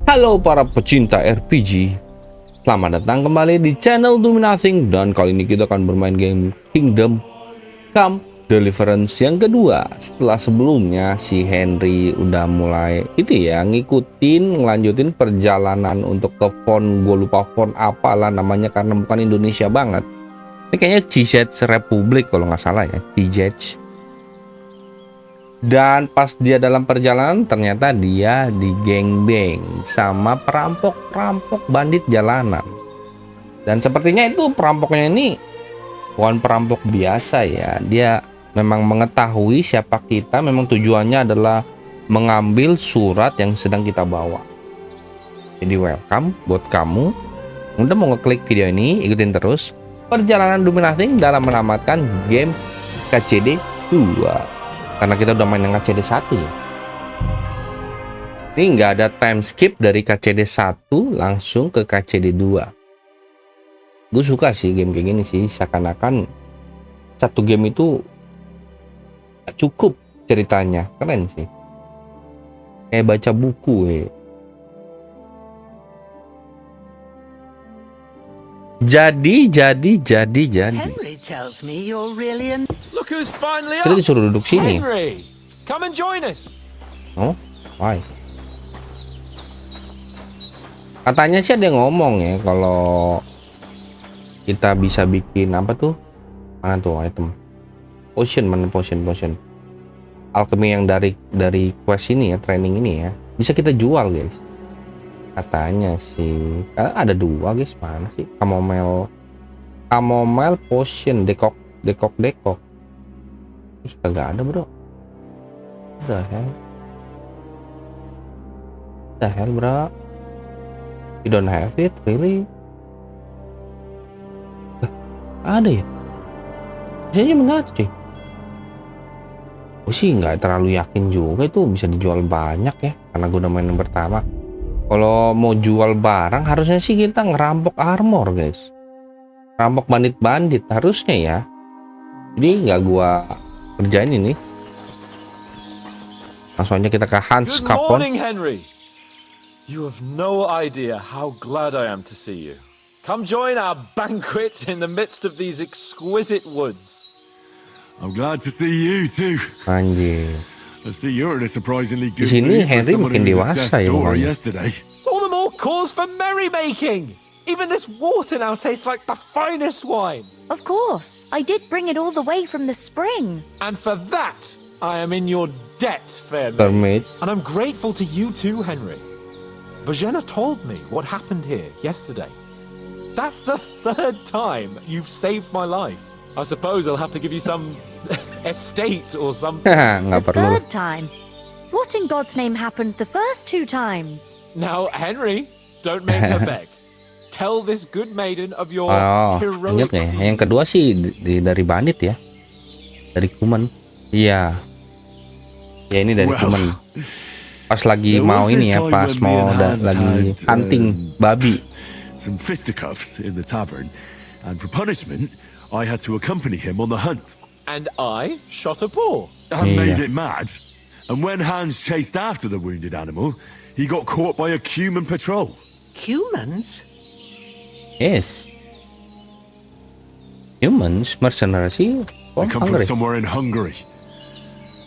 Halo para pecinta RPG, selamat datang kembali di channel Do Nothing. Dan kali ini kita akan bermain game Kingdom Come Deliverance yang kedua. Setelah sebelumnya si Henry udah mulai ngelanjutin perjalanan untuk ke font, gue lupa font apalah namanya karena bukan Indonesia banget. Ini kayaknya CZ Republik kalau nggak salah ya, CZ. Dan pas dia dalam perjalanan ternyata dia digengbeng sama perampok-perampok bandit jalanan. Dan sepertinya itu perampoknya ini bukan perampok biasa ya. Dia memang mengetahui siapa kita, memang tujuannya adalah mengambil surat yang sedang kita bawa. Jadi welcome buat kamu. Udah mau ngeklik video ini, ikutin terus perjalanan Do Nothing dalam menamatkan game KCD 2. Karena kita udah main yang KCD 1 ya. Ini nggak ada time skip dari KCD 1 langsung ke KCD 2. Gue suka sih game kayak gini sih. Seakan-akan satu game itu cukup ceritanya. Keren sih. Kayak baca buku ya. Jadi. Henry tells me you're really in... Look who's finally Kita up. disuruh duduk sini. Henry, come and join us. Oh, why? Katanya sih ada yang ngomong ya kalau kita bisa bikin apa tuh? Mana tuh item? Potion. Alchemy yang dari quest ini ya, training ini ya. Bisa kita jual, guys. Katanya sih. Ada dua, guys. Mana sih? Chamomile potion, dekok. Ih, kagak ada, bro. The hell, bro. You don't have it, really? Ada ya? Biasanya mana tuh, cuy? Gue sih nggak terlalu yakin juga itu bisa dijual banyak ya, karena gue udah main yang pertama. Kalau mau jual barang harusnya sih kita ngerampok armor, guys. Ngerampok bandit-bandit harusnya ya. Jadi nggak gua kerjain ini. Langsung aja kita ke Hans Good Capon. morning, Henry. You have no idea how glad I am to see you. Come join our banquet in the midst of these exquisite woods. I'm glad to see you too. Anjir. I see you're in a surprisingly Di good sini mood for Henry someone makin who was dewasa at ya death's door mukanya. yesterday. All the more cause for merrymaking. Even this water now tastes like the finest wine. Of course. I did bring it all the way from the spring. And for that, I am in your debt, fair maid. Permit. And I'm grateful to you too, Henry. Bajena told me what happened here yesterday. That's the third time you've saved my life. I suppose I'll have to give you some estate or something. Nggak The perlu. third time. What in God's name happened the first two times? Now, Henry, don't make her beg. Tell this good maiden of your Oh, heroic ingat nih. deeds. Yang kedua sih dari bandit ya. Dari kuman. Iya. Ya ini dari Well, kuman. Pas lagi there mau was ini this ya, time pas when me mau and Hans lagi had, hunting babi. Some fisticuffs in the tavern, and for punishment, I had to accompany him on the hunt. And I shot a boar. I Yeah. made it mad. And when Hans chased after the wounded animal, he got caught by a human patrol. Humans? Yes. Humans, mercenaries, They come from Hungary. somewhere in Hungary.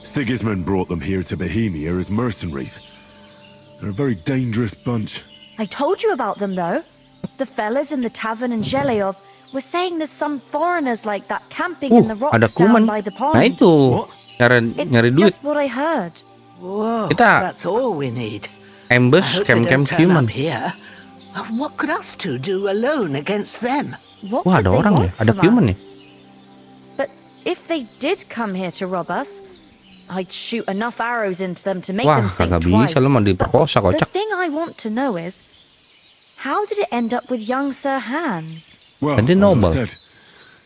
Sigismund brought them here to Bohemia as mercenaries. They're a very dangerous bunch. I told you about them, though. The fellas in the tavern in Zheleyov were saying there's some foreigners like that camping in the Ada rocks down kuman. by the Nah pond. itu, What? It's nyari duit. just what I heard. Whoa, Kita- that's all we need. Ambush I hope they camp don't turn human. up here. What could us two do alone against them? What Wah, would ada they orang want ya? Ada from human us? But if they did come here to rob us, I'd shoot enough arrows into them to make Wah, them think kagak twice. bisa, lu mau diperkosa, But kocak. the thing I want to know is, how did it end up with young Sir Hans? Well, I didn't know as I about- said,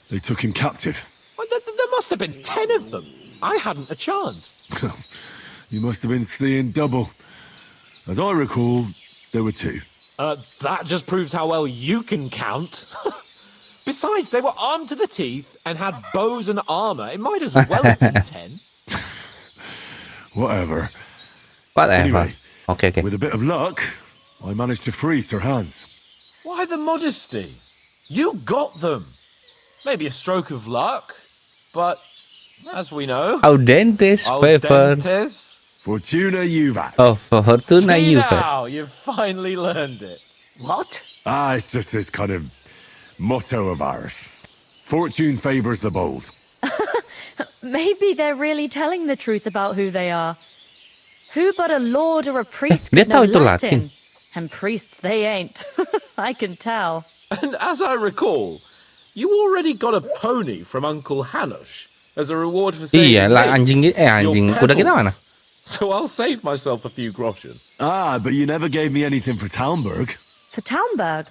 they took him captive. Well, there must have been 10 of them. I hadn't a chance. You must have been seeing double. As I recall, there were two. That just proves how well you can count. Besides, they were armed to the teeth and had bows and armor. It might as well have been 10. Whatever. Whatever. Anyway, Oke. with a bit of luck, I managed to free Sir Hans. Why the modesty? You got them. Maybe a stroke of luck, but as we know, Audentes favor. Audentes. Fortuna Juvat. Oh, Fortuna See Juve. now, you've finally learned it. What? It's just this kind of motto of ours. Fortune favors the bold. Maybe they're really telling the truth about who they are. Who but a lord or a priest dia could know tahu itu Latin? Latin. And priests, they ain't. I can tell. And as I recall, you already got a pony from Uncle Hanush as a reward for saving Iya lah, him. anjing Your kuda kita pebbles. mana? So I'll save myself a few groschen. But you never gave me anything for Talmberg. For Talmberg?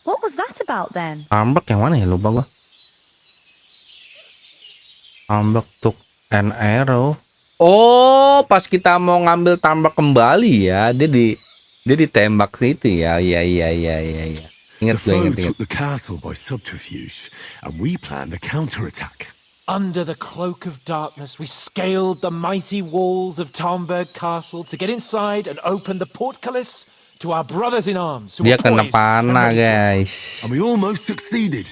What was that about then? Tambak yang mana ya, lupa gua. Tambak took an arrow. Oh, pas kita mau ngambil tambak kembali ya, dia ditembak situ ya. Iya. The Ingat gue. foe took the castle by subterfuge, and we planned a counterattack. Under the cloak of darkness, we scaled the mighty walls of Talmberg Castle to get inside and open the portcullis to our brothers in arms. Who Dia were kena poised and panah, ready to guys. And we almost succeeded.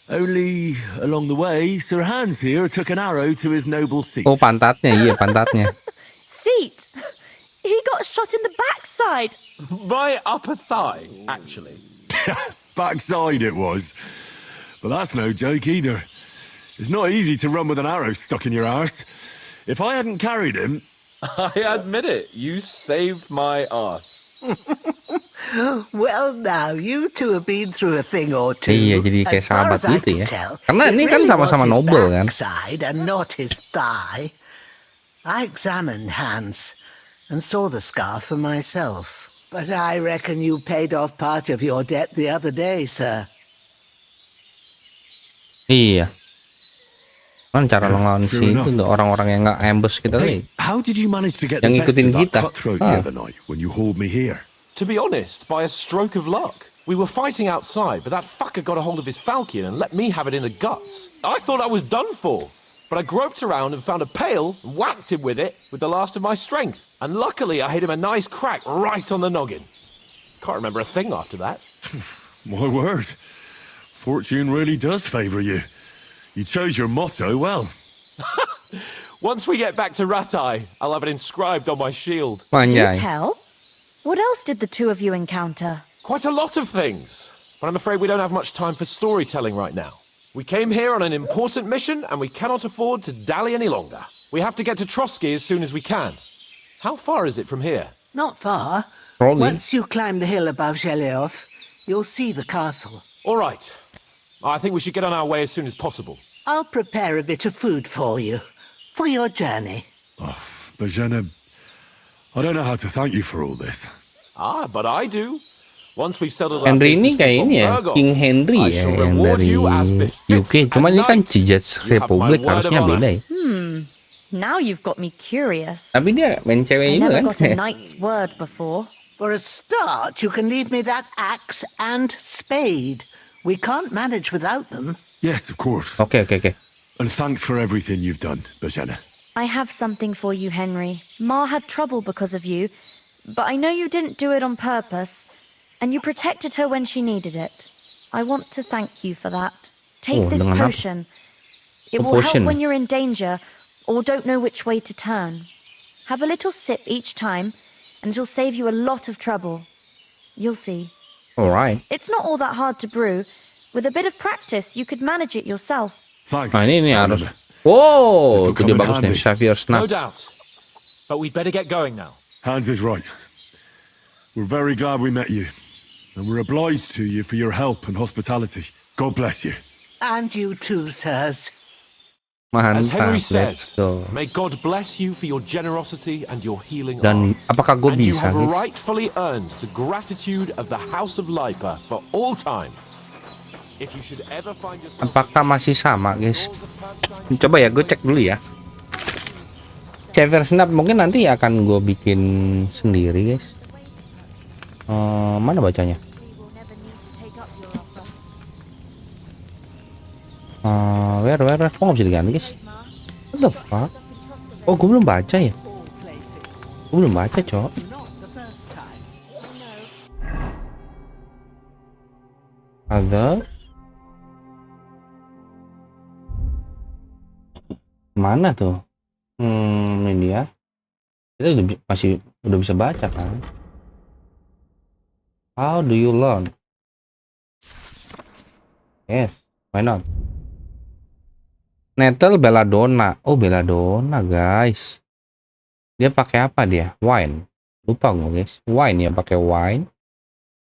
Only along the way, Sir Hans here took an arrow to his noble seat. Oh, pantatnya, iya pantatnya. Seat! He got shot in the backside! My upper thigh, actually. Backside it was. But that's no joke either. It's not easy to run with an arrow stuck in your arse. If I hadn't carried him... I admit it, you saved my arse. Well, now, you two have been through a thing or two. Iya, jadi kayak As far sahabat as I gitu can ya. tell, Karena it ini kan really sama-sama was his noble kan. backside and not his thigh. I examined Hans and saw the scar for myself. But I reckon you paid off part of your debt the other day, sir. Iya. Kan cara lo ngelawan Fair si enough. itu tuh, orang-orang yang nggak ambush kita Hey, tadi. how did you manage to get the Yang best ngikutin of that kita. cutthroat Ah. the other night when you hauled me here? To be honest, by a stroke of luck. We were fighting outside, but that fucker got a hold of his falcon and let me have it in the guts. I thought I was done for. But I groped around and found a pail and whacked him with it with the last of my strength. And luckily I hit him a nice crack right on the noggin. Can't remember a thing after that. My word. Fortune really does favour you. You chose your motto well. Once we get back to Ratai, I'll have it inscribed on my shield. Do Manjai. tell? What else did the two of you encounter? Quite a lot of things. But I'm afraid we don't have much time for storytelling right now. We came here on an important mission and we cannot afford to dally any longer. We have to get to Trotsky as soon as we can. How far is it from here? Not far. Probably. Once you climb the hill above Geleoth, you'll see the castle. All right. I think we should get on our way as soon as possible. I'll prepare a bit of food for you, for your journey. Bajana, I don't know how to thank you for all this. But I do. Once we've settled our Henry ini business kayak with ini ya, Von Berghoff, King Henry I ya, shall yang reward dari you as befits UK. Cuman a ini kan knight. Cijats You have my Republik, word of harusnya honor. beda ya. Now you've got me curious. Tapi dia main cewek I juga never kan. got a knight's word before. For a start, you can leave me that axe and spade. We can't manage without them. Yes, of course. Oke. And thanks for everything you've done, Bajana. I have something for you, Henry. Ma had trouble because of you, but I know you didn't do it on purpose, and you protected her when she needed it. I want to thank you for that. Take Oh, this dengan apa? potion. It Oh, will help potion. when you're in danger or don't know which way to turn. Have a little sip each time, and it'll save you a lot of trouble. You'll see. Alright. It's not all that hard to brew. With a bit of practice, you could manage it yourself. Thanks. Nah ini I'll harus. remember. Wow, This'll itu dia come in bagus nih. handy. Xavier No Snap. doubt. But we'd better get going now. Hans is right. We're very glad we met you. And we're obliged to you for your help and hospitality. God bless you. And you too, sirs. As Mantap, Henry let's says, go. may God bless you for your generosity and your healing Dan arts. apakah gue And you bisa, have guys? rightfully earned the gratitude of the House of Lipa for all time. If you should ever find yourself... Apakah masih sama, guys? Coba ya, gue cek dulu ya. Xavier Snap mungkin nanti akan gue bikin sendiri, guys. Mana bacanya? Where? Kok nggak bisa diganti, guys? What the fuck? Oh, gue belum baca ya? Gue belum baca, cok. Others. Mana tuh? Ini dia. Kita udah bisa baca kan? How do you learn? Yes, why not? Nettle belladonna. Oh, belladonna, guys. Dia pakai apa dia? Wine. Lupa gue, guys. Wine ya, pakai wine.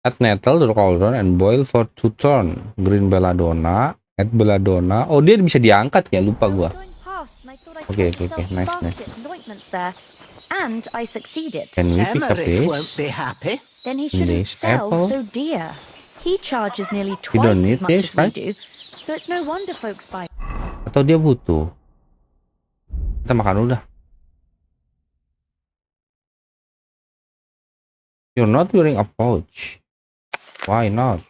Add nettle to the cauldron and boil for 2 turn. Green belladonna. Add belladonna. Oh, dia bisa diangkat ya, lupa gua. Okay, nice. And I succeeded. Can we pick up Emmerich this? won't be happy. Then he shouldn't This sell apple? so dear. He charges nearly You don't twice need as much this, as we right? do, so it's no wonder folks buy. Atau dia butuh? Kita makan udah. You're not wearing a pouch. Why not?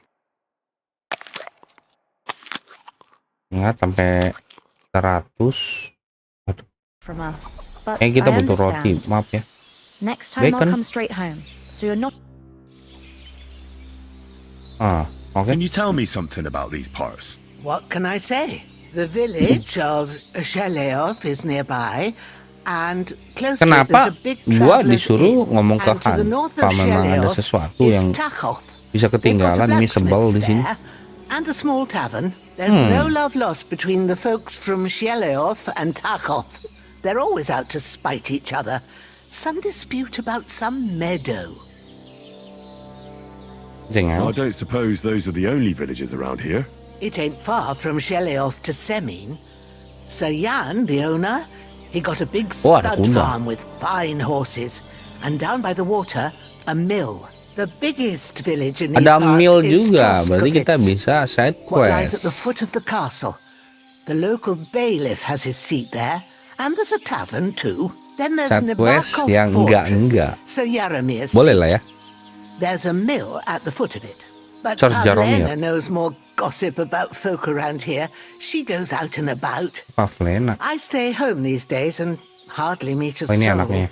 Ingat sampai 100. From us, but Kita I butuh roti, understand. maaf ya. Next time Bacon? I'll come straight home, so you're not. Okay. Can you tell me something about these parts? What can I say? The village of Sheleov is nearby, and close to it Kenapa there's a big gua traveler's disuruh inn. ngomong ke And to the Han? north of Apa memang ada Sheleov sesuatu is yang Tachoth. bisa They've got a ketinggalan? Ini sebel di blacksmith sini. there, and a small tavern. There's no love lost between the folks from Sheleov and Tachoth. They're always out to spite each other. Some dispute about some meadow. I don't suppose those are the only villages around here. It ain't far from Sheleov to Semin. Sir Jan, the owner, he got a big Oh, ada stud kuda. farm with fine horses. And down by the water, a mill. The biggest village in these Ada parts meal is juga, berarti kita Troskovitz, bisa side what lies at the quest. foot of the castle. The local bailiff has his seat there, and there's a tavern too. Then there's Side quest Nabokov yang Fortress, enggak. Sir Yaromir's Boleh seat. lah ya. There's a mill at the foot of it. But Sir Jaromir. Pavlena knows more gossip about folk around here. She goes out and about. Pavlena. I stay home these days and hardly meet a Oh, ini soul. anaknya.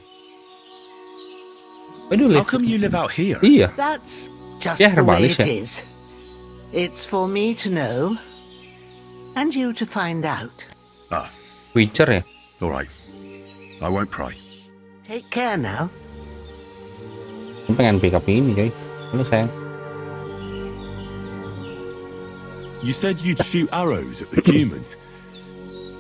Waduh, How come you live out here? Iya. That's just Ya, the way herbalis it ya. is. It's for me to know, and you to find out. Ah, Witcher ya. all right. I won't pry. Take care now. Aku pengen pick up ini, coy. Halo sayang. You said you'd shoot arrows at the humans.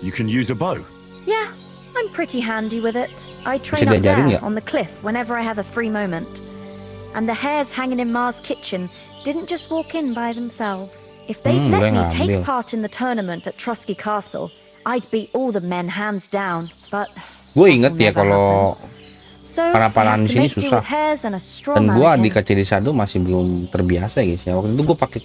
You can use a bow. Yeah, I'm pretty handy with it. I train Bisa up diajarin there nggak? on the cliff whenever I have a free moment. And the hares hanging in Ma's kitchen didn't just walk in by themselves. If they'd gue let me ngambil. take part in the tournament at Trusky Castle, I'd beat all the men hands down. But Gue that'll inget ya never kalau happen. So I parapalan have to sini make do susah. with hares and a straw Dan gue di mannequin. KCD Sado masih belum terbiasa guys ya. Waktu itu gue pakai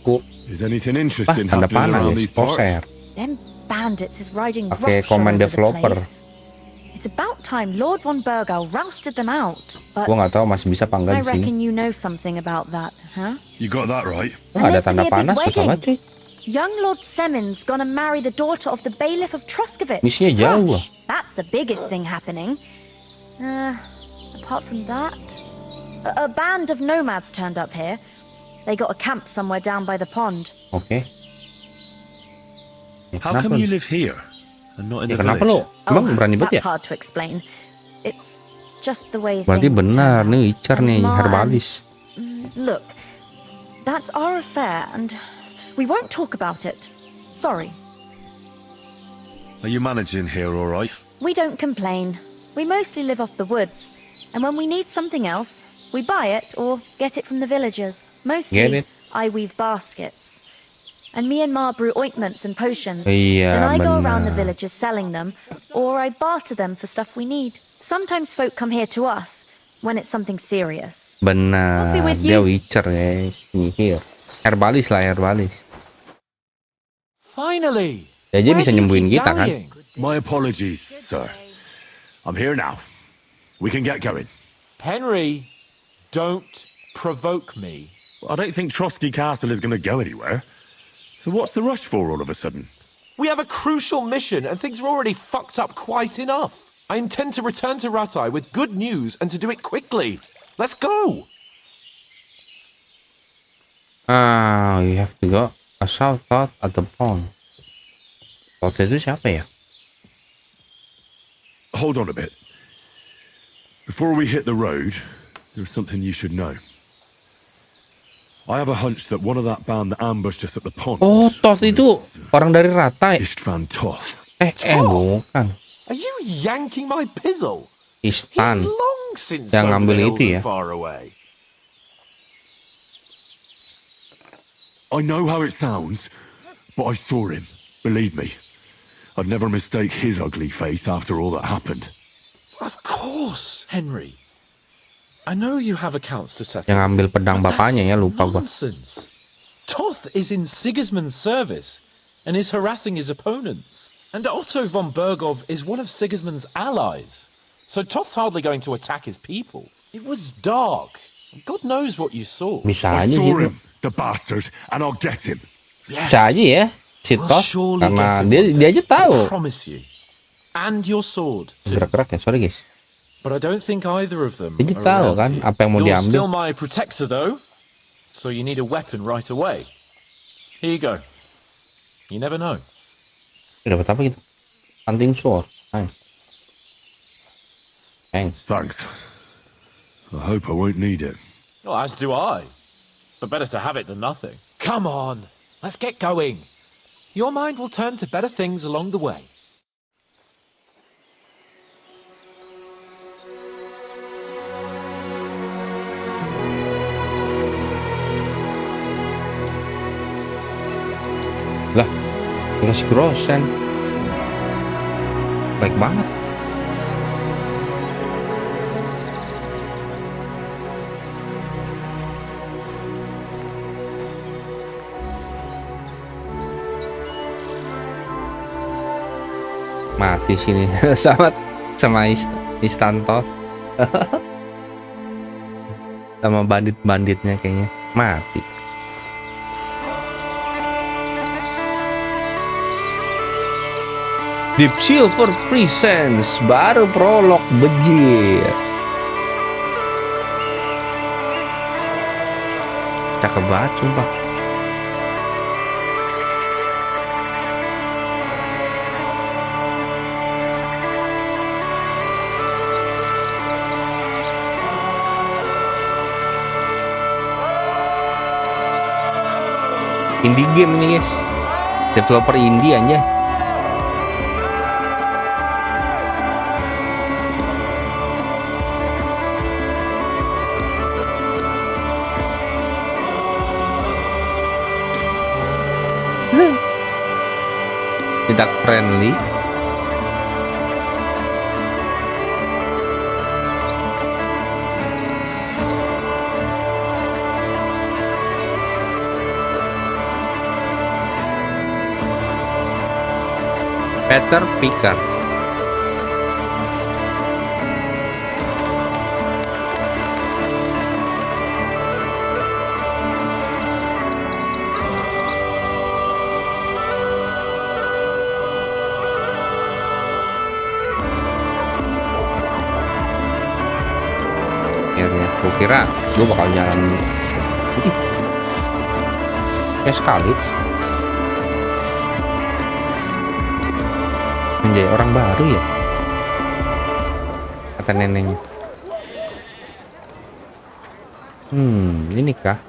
Is anything interesting tanda happening panah around guys, these parts? poser. Them bandits is riding Pakai roughshod command over the developer. place. It's about time Lord von Bergau rousted them out. But Gue nggak tahu masih bisa apa I enggak di sini. reckon you know something about that, huh? You got that right. Oh, ada there's to tanda be a big panah susah wedding. banget cuy. Young Lord Semin's gonna marry the daughter of the bailiff of Truskovitz. Misinya jauh. Gosh, that's the biggest thing happening. Apart from that, a band of nomads turned up here. They got a camp somewhere down by the pond. Oke. Ya, How come kenapa? you live here and not in Ya, the kenapa village? lo? Emang berani banget that's ya? hard to explain. It's just the way Berarti things benar turn nih out. Witcher And nih, Ma and- herbalis. Look, that's our affair, and we won't talk about it. Sorry. Are you managing here all right? We don't complain. We mostly live off the woods, and when we need something else, we buy it or get it from the villagers. Get Mostly, it? I weave baskets. And me and Ma brew ointments and potions. Iya, Then I go around the benar. villages selling them, or I barter them for stuff we need. Sometimes folk come here to us when it's something serious. Benar, I'll be with dia you. Witcher guys. Penyihir. Herbalis lah, herbalis. Finally! Ya, dia Where bisa do you nyembuhin keep kita kan? going? My apologies, sir. I'm here now. We can get going. Henry, don't provoke me. I don't think Trosky Castle is going to go anywhere. So what's the rush for all of a sudden? We have a crucial mission and things are already fucked up quite enough. I intend to return to Ratai with good news and to do it quickly. Let's go! Ah, you have to go. Asal thought atau pon. Thought itu siapa ya? Hold on a bit. Before we hit the road, there's something you should know. I have a hunch that one of that band that ambushed us at the pond. Oh, Toth itu orang dari Ratai. Istvan Toth. Bukan. Are you yanking my pizzle? Istan He's long since yang over ngambil the itu hills ya. and far away. I know how it sounds, but I saw him. Believe me. I'd never mistake his ugly face after all that happened. Of course, Henry. I know you have accounts to settle. Yang ambil pedang but bapaknya ya, that's lupa gua. nonsense. Toth is in Sigismund's service and is harassing his opponents. And Otto von Bergov is one of Sigismund's allies. So Toth's hardly going to attack his people. It was dark. God knows what you saw. Bisa I aja saw gitu. him, the bastard, and I'll get him. Yes. Bisa aja ya si We'll Toth surely karena get him dia one dia day. aja tahu. I promise you. And your sword, too. Gerak-gerak ya, sorry guys. But I don't think either of them Dia are tahu around kan here. apa yang mau You're diambil. still my protector, though. So you need a weapon right away. Here you go. You never know. Dapat apa gitu? Hunting sword. Nice. Thanks. Thanks. I hope I won't need it. Well, as do I. But better to have it than nothing. Come on. Let's get going. Your mind will turn to better things along the way. Lah, dikasih grosen. Baik banget. Mati sini sama Istanto. Sama bandit-banditnya kayaknya mati. Deep Silver Presents baru prolog bejir. Cakep banget sumpah. Indie game ini guys. Developer indie aja. Tidak friendly. Peter Picker. Gue kira gue bakal jalan ya sekali menjadi orang baru ya, kata neneknya. Ini kah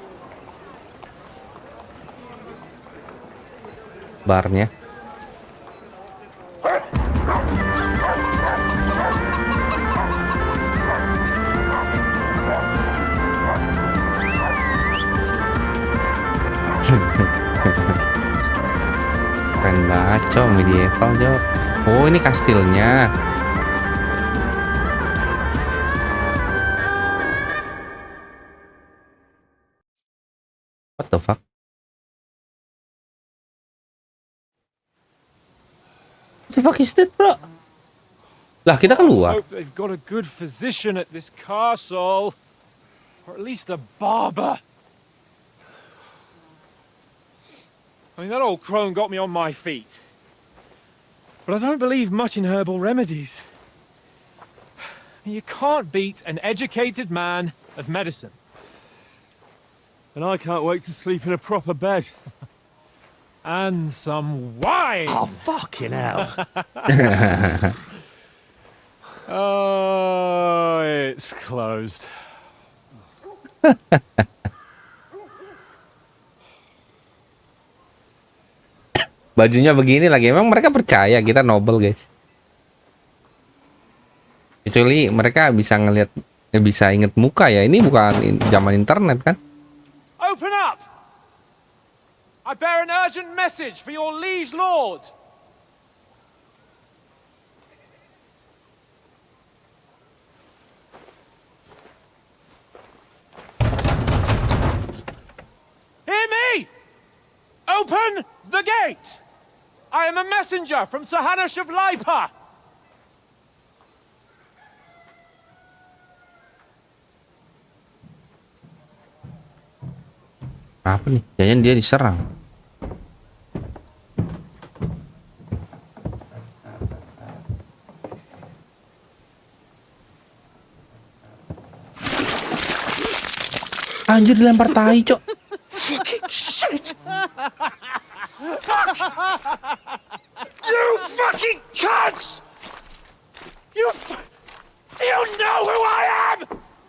barnya? Keren banget cow, medieval cow. Oh ini kastilnya. What the fuck? What the fuck is that, bro? Lah kita keluar. Hope they've got a good physician at this castle, or at least a barber. I mean, that old crone got me on my feet. But I don't believe much in herbal remedies. You can't beat an educated man of medicine. And I can't wait to sleep in a proper bed. And some wine. Oh, fucking hell. Oh, it's closed. Bajunya begini lagi. Emang mereka percaya kita noble, guys? Kecuali mereka bisa ngelihat, bisa inget muka ya. Ini bukan zaman internet kan? Open up! I bear an urgent message for your liege lord. Hear me! Open the gate! I am a messenger from Sir Hanush of Lipa. Apa nih? Jangan dia diserang. Anjir, dilempar tai, Cok. Fucking shit! Fuck! You fucking cunts! Do you know who I am?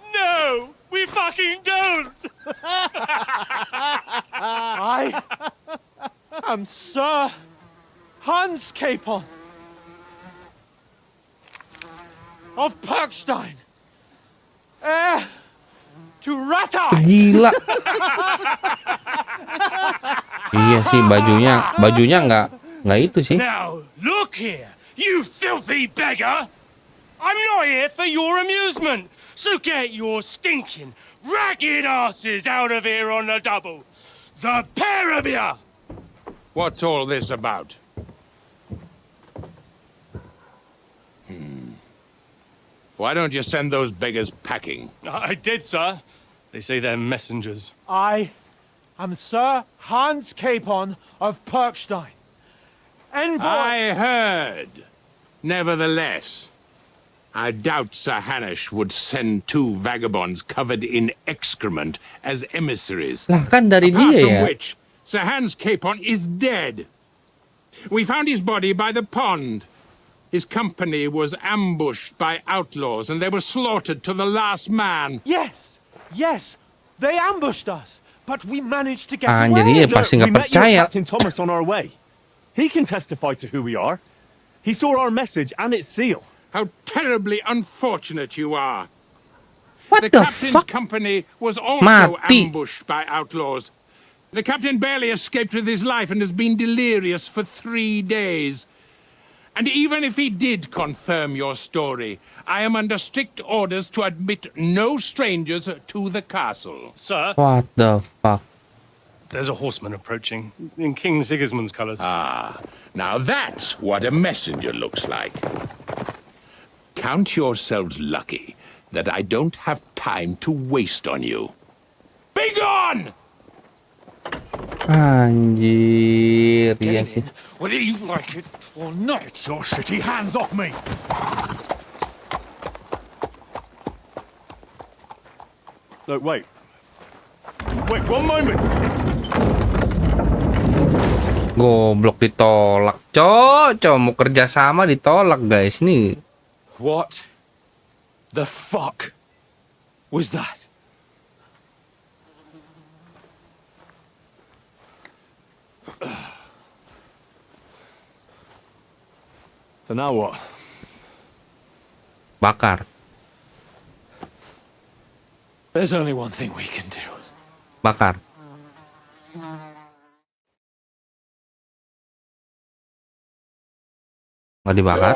No, we fucking don't! I am Sir Hans Capon of Perkstein, heir to Rata. Gila. Iya sih, bajunya nggak itu sih. Now look here, you filthy beggar! I'm not here for your amusement, so get your stinking, ragged asses out of here on the double. The pair of you! What's all this about? Why don't you send those beggars packing? I did, sir. They say they're messengers. I am Sir Hans Capon of Perkstein. Envoy... I heard. Nevertheless, I doubt Sir Hanush would send two vagabonds covered in excrement as emissaries. Lah kan dari Apart dia from ya. which, Sir Hans Capon is dead. We found his body by the pond. His company was ambushed by outlaws, and they were slaughtered to the last man. Yes, they ambushed us, but we managed to get Anjir, away. dia pasti We nggak met your percaya. Captain Thomas on our way. He can testify to who we are. He saw our message and its seal. How terribly unfortunate you are. What The the captain's fuck? company was also Mati. ambushed by outlaws. The captain barely escaped with his life and has been delirious for 3 days. And even if he did confirm your story, I am under strict orders to admit no strangers to the castle. Sir, What the fuck? there's a horseman approaching in King Sigismund's colours. Now that's what a messenger looks like. Count yourselves lucky that I don't have time to waste on you. Be gone! Anjir, iya sih. Whether you like it or not. Get your shitty hands off me! Look, wait. Wait, one moment! Goblok, ditolak, Cok. Mau kerja sama ditolak, guys. Nih. What the fuck was that? So now what? Bakar. There's only one thing we can do. Bakar. Nggak dibakar?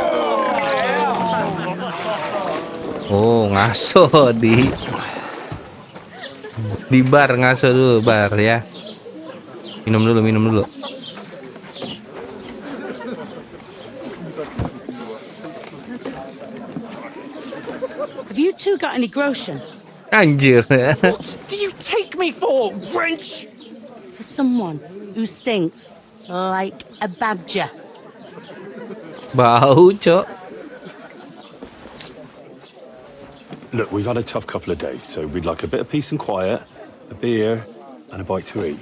Oh, ngaso di bar, ngaso dulu bar ya. Minum dulu. Have you two got any groschen? Anjir. What do you take me for, wench? For someone who stinks like a badger. Bau, Cok. Look, we've had a tough couple of days, so we'd like a bit of peace and quiet, a beer, and a bite to eat.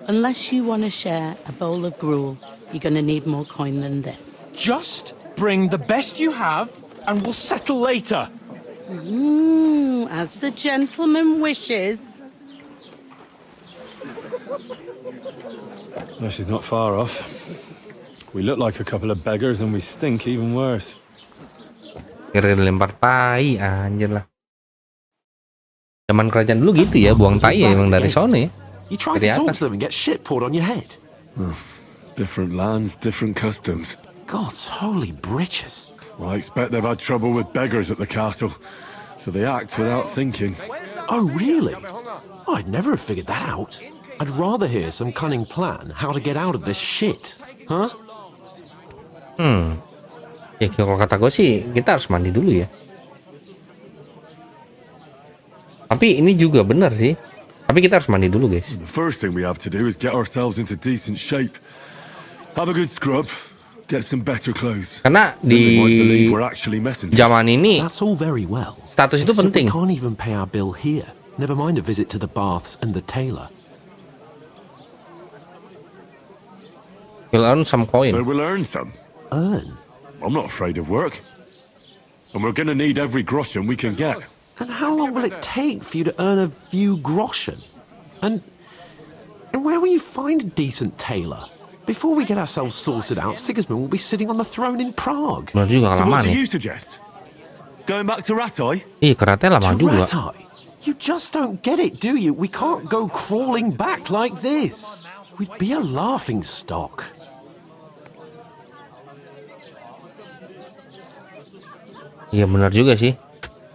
Unless you want to share a bowl of gruel, you're going to need more coin than this. Just bring the best you have, and we'll settle later. As the gentleman wishes. Well, she's not far off. We look like a couple of beggars and we stink even worse. Kira lempar tai, anjir lah. Zaman kerajaan dulu gitu ya, buang tai ya emang dari sono ya. You try to talk to them and get shit poured on your head. Different lands, different customs. God's holy britches. Well, I expect they've had trouble with beggars at the castle, so they act without thinking. Oh, really? I'd never have figured that out. I'd rather hear some cunning plan how to get out of this shit. Huh? Ya kalau kata gue sih kita harus mandi dulu ya. Tapi ini juga benar sih. Tapi kita harus mandi dulu, guys. The first thing we have to do is get ourselves into decent shape. Have a good scrub, get some better clothes. Karena di zaman ini That's all very well. status itu Except penting. We can't even pay our bill here. Never mind a visit to the baths and the tailor. We'll earn some coin. So we'll earn some. Earn? I'm not afraid of work. And we're gonna need every groschen we can get. And how long will it take for you to earn a few groschen? And where will you find a decent tailor? Before we get ourselves sorted out, Sigismund will be sitting on the throne in Prague. Benar juga So lama what do nih. you suggest? Going back to Ratai? Iya, kereta lama juga. Ratai? You just don't get it, do you? We can't go crawling back like this. We'd be a laughing stock. Iya benar juga sih.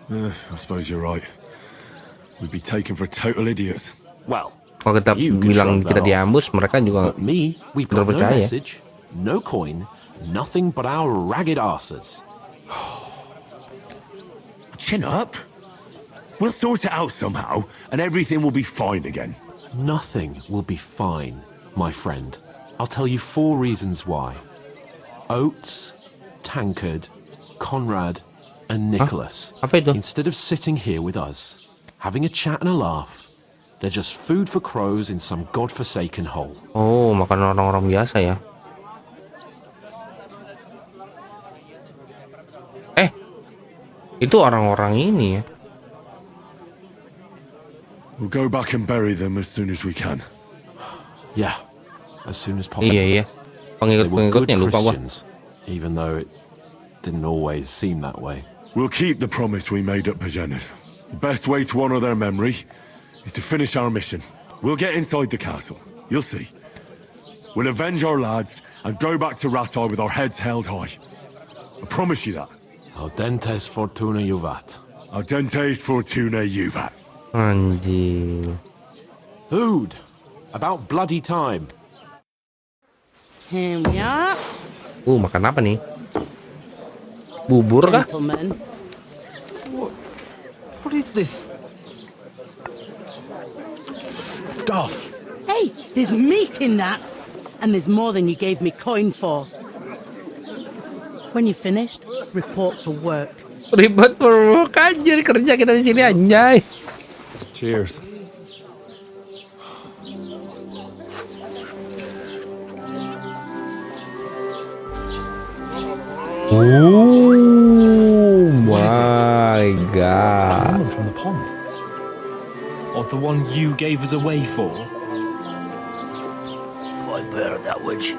I suppose you're right. We'd be taken for total idiots. Well, Kalau kita you can bilang shrug kita that off. diambus, mereka juga But me, we've got no percaya. message, no coin, nothing but our ragged asses. Chin up. We'll sort it out somehow, and everything will be fine again. Nothing will be fine, my friend. I'll tell you 4 reasons why. Oates, Tankard, Conrad, and Nicholas, Apa itu? instead of sitting here with us, having a chat and a laugh, they're just food for crows in some godforsaken hole. Oh, makan orang-orang biasa ya. Itu orang-orang ini ya. We'll go back and bury them as soon as we can. Yeah, as soon as possible. Iya. They were good Pengikut-pengikutnya lupa gua. Christians, even though it didn't always seem that way. We'll keep the promise we made at Pagenas. The best way to honor their memory is to finish our mission. We'll get inside the castle. You'll see. We'll avenge our lads and go back to Ratai with our heads held high. I promise you that. Audentes fortuna juvat. Audentes fortuna juvat. Anjir. Food. About bloody time. Here we are, Makan apa nih? Bubur kah? gentlemen. What is this stuff? Hey, there's meat in that. And there's more than you gave me coin for. When you're finished, report for work. Ribet bro, anjir kerja kita di sini anjay. Cheers. Oh my Is that god. woman from the pond? Or the one you gave us away for? I bear that witch.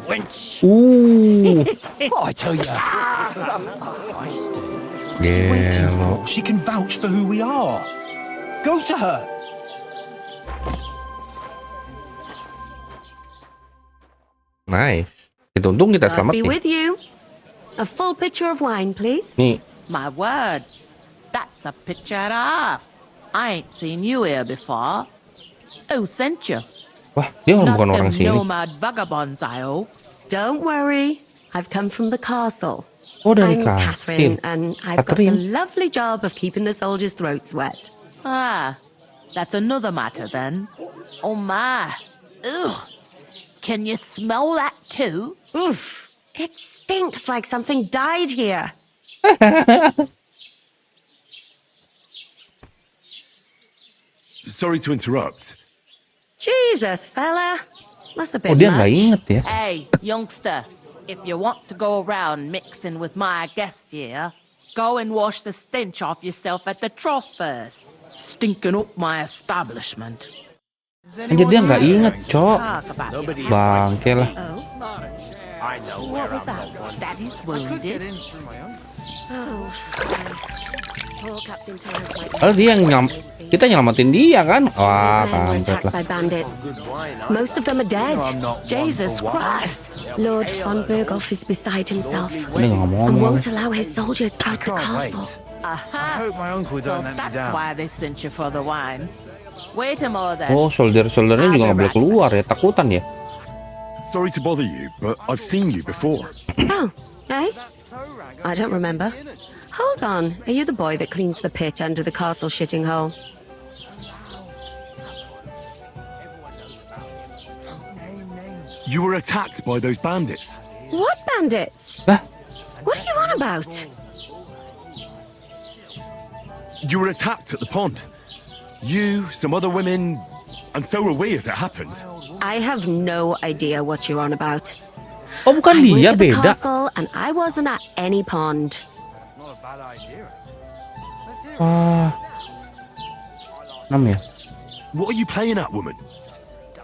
Wench! Oh, I tell you. What's she waiting for? She can vouch for who we are. Go to her. Nice. Untung kita I'll selamat be nih. with you. A full pitcher of wine, please. Nih, My word, that's a picture and a half. I ain't seen you here before. Who sent you? wah dia Not bukan orang them sini. nomad vagabonds, I hope. Don't worry. I've come from the castle. Oh, dari I'm Catherine. Catherine, and I've got the lovely job of keeping the soldiers' throats wet. Ah, that's another matter then. Oh my. Ugh. Can you smell that too? Oof! It stinks like something died here. Sorry to interrupt. Jesus, fella. That's a bit Oh, dia nggak much. inget ya. Hey, youngster, if you want to go around mixing with my guests here, go and wash the stench off yourself at the trough first. Stinking up my establishment. Anjir, dia nggak inget, Cok. Talk about your Bangke lah. Oh? What was that? Daddy's wounded. Oh. Poor Captain Torrance might be Lalu dia yang kita nyelamatin dia kan? Wah, His men were kampret attacked lah. by bandits. Most of them are dead. Jesus Christ. Lord von Berghoff is beside himself Dia nggak and ngomong-ngomong. won't allow his soldiers out the castle. Aha. my uncle So don't let me that's down. why they sent you for the wine. Wait a more then. Oh, soldier-soldiernya juga nggak boleh keluar ya, takutan ya. Sorry to bother you, but I've seen you before. Oh, eh? I don't remember. Hold on, are you the boy that cleans the pit under the castle shitting hole? You were attacked by those bandits. What bandits? Lah, What are you on about? You were attacked at the pond. You, some other women, and so were we, as it happens. I have no idea what you're on about. oh bukan I dia, worked at the beda. castle and I wasn't at any pond. Wah, 6 ya. What are you playing at, woman?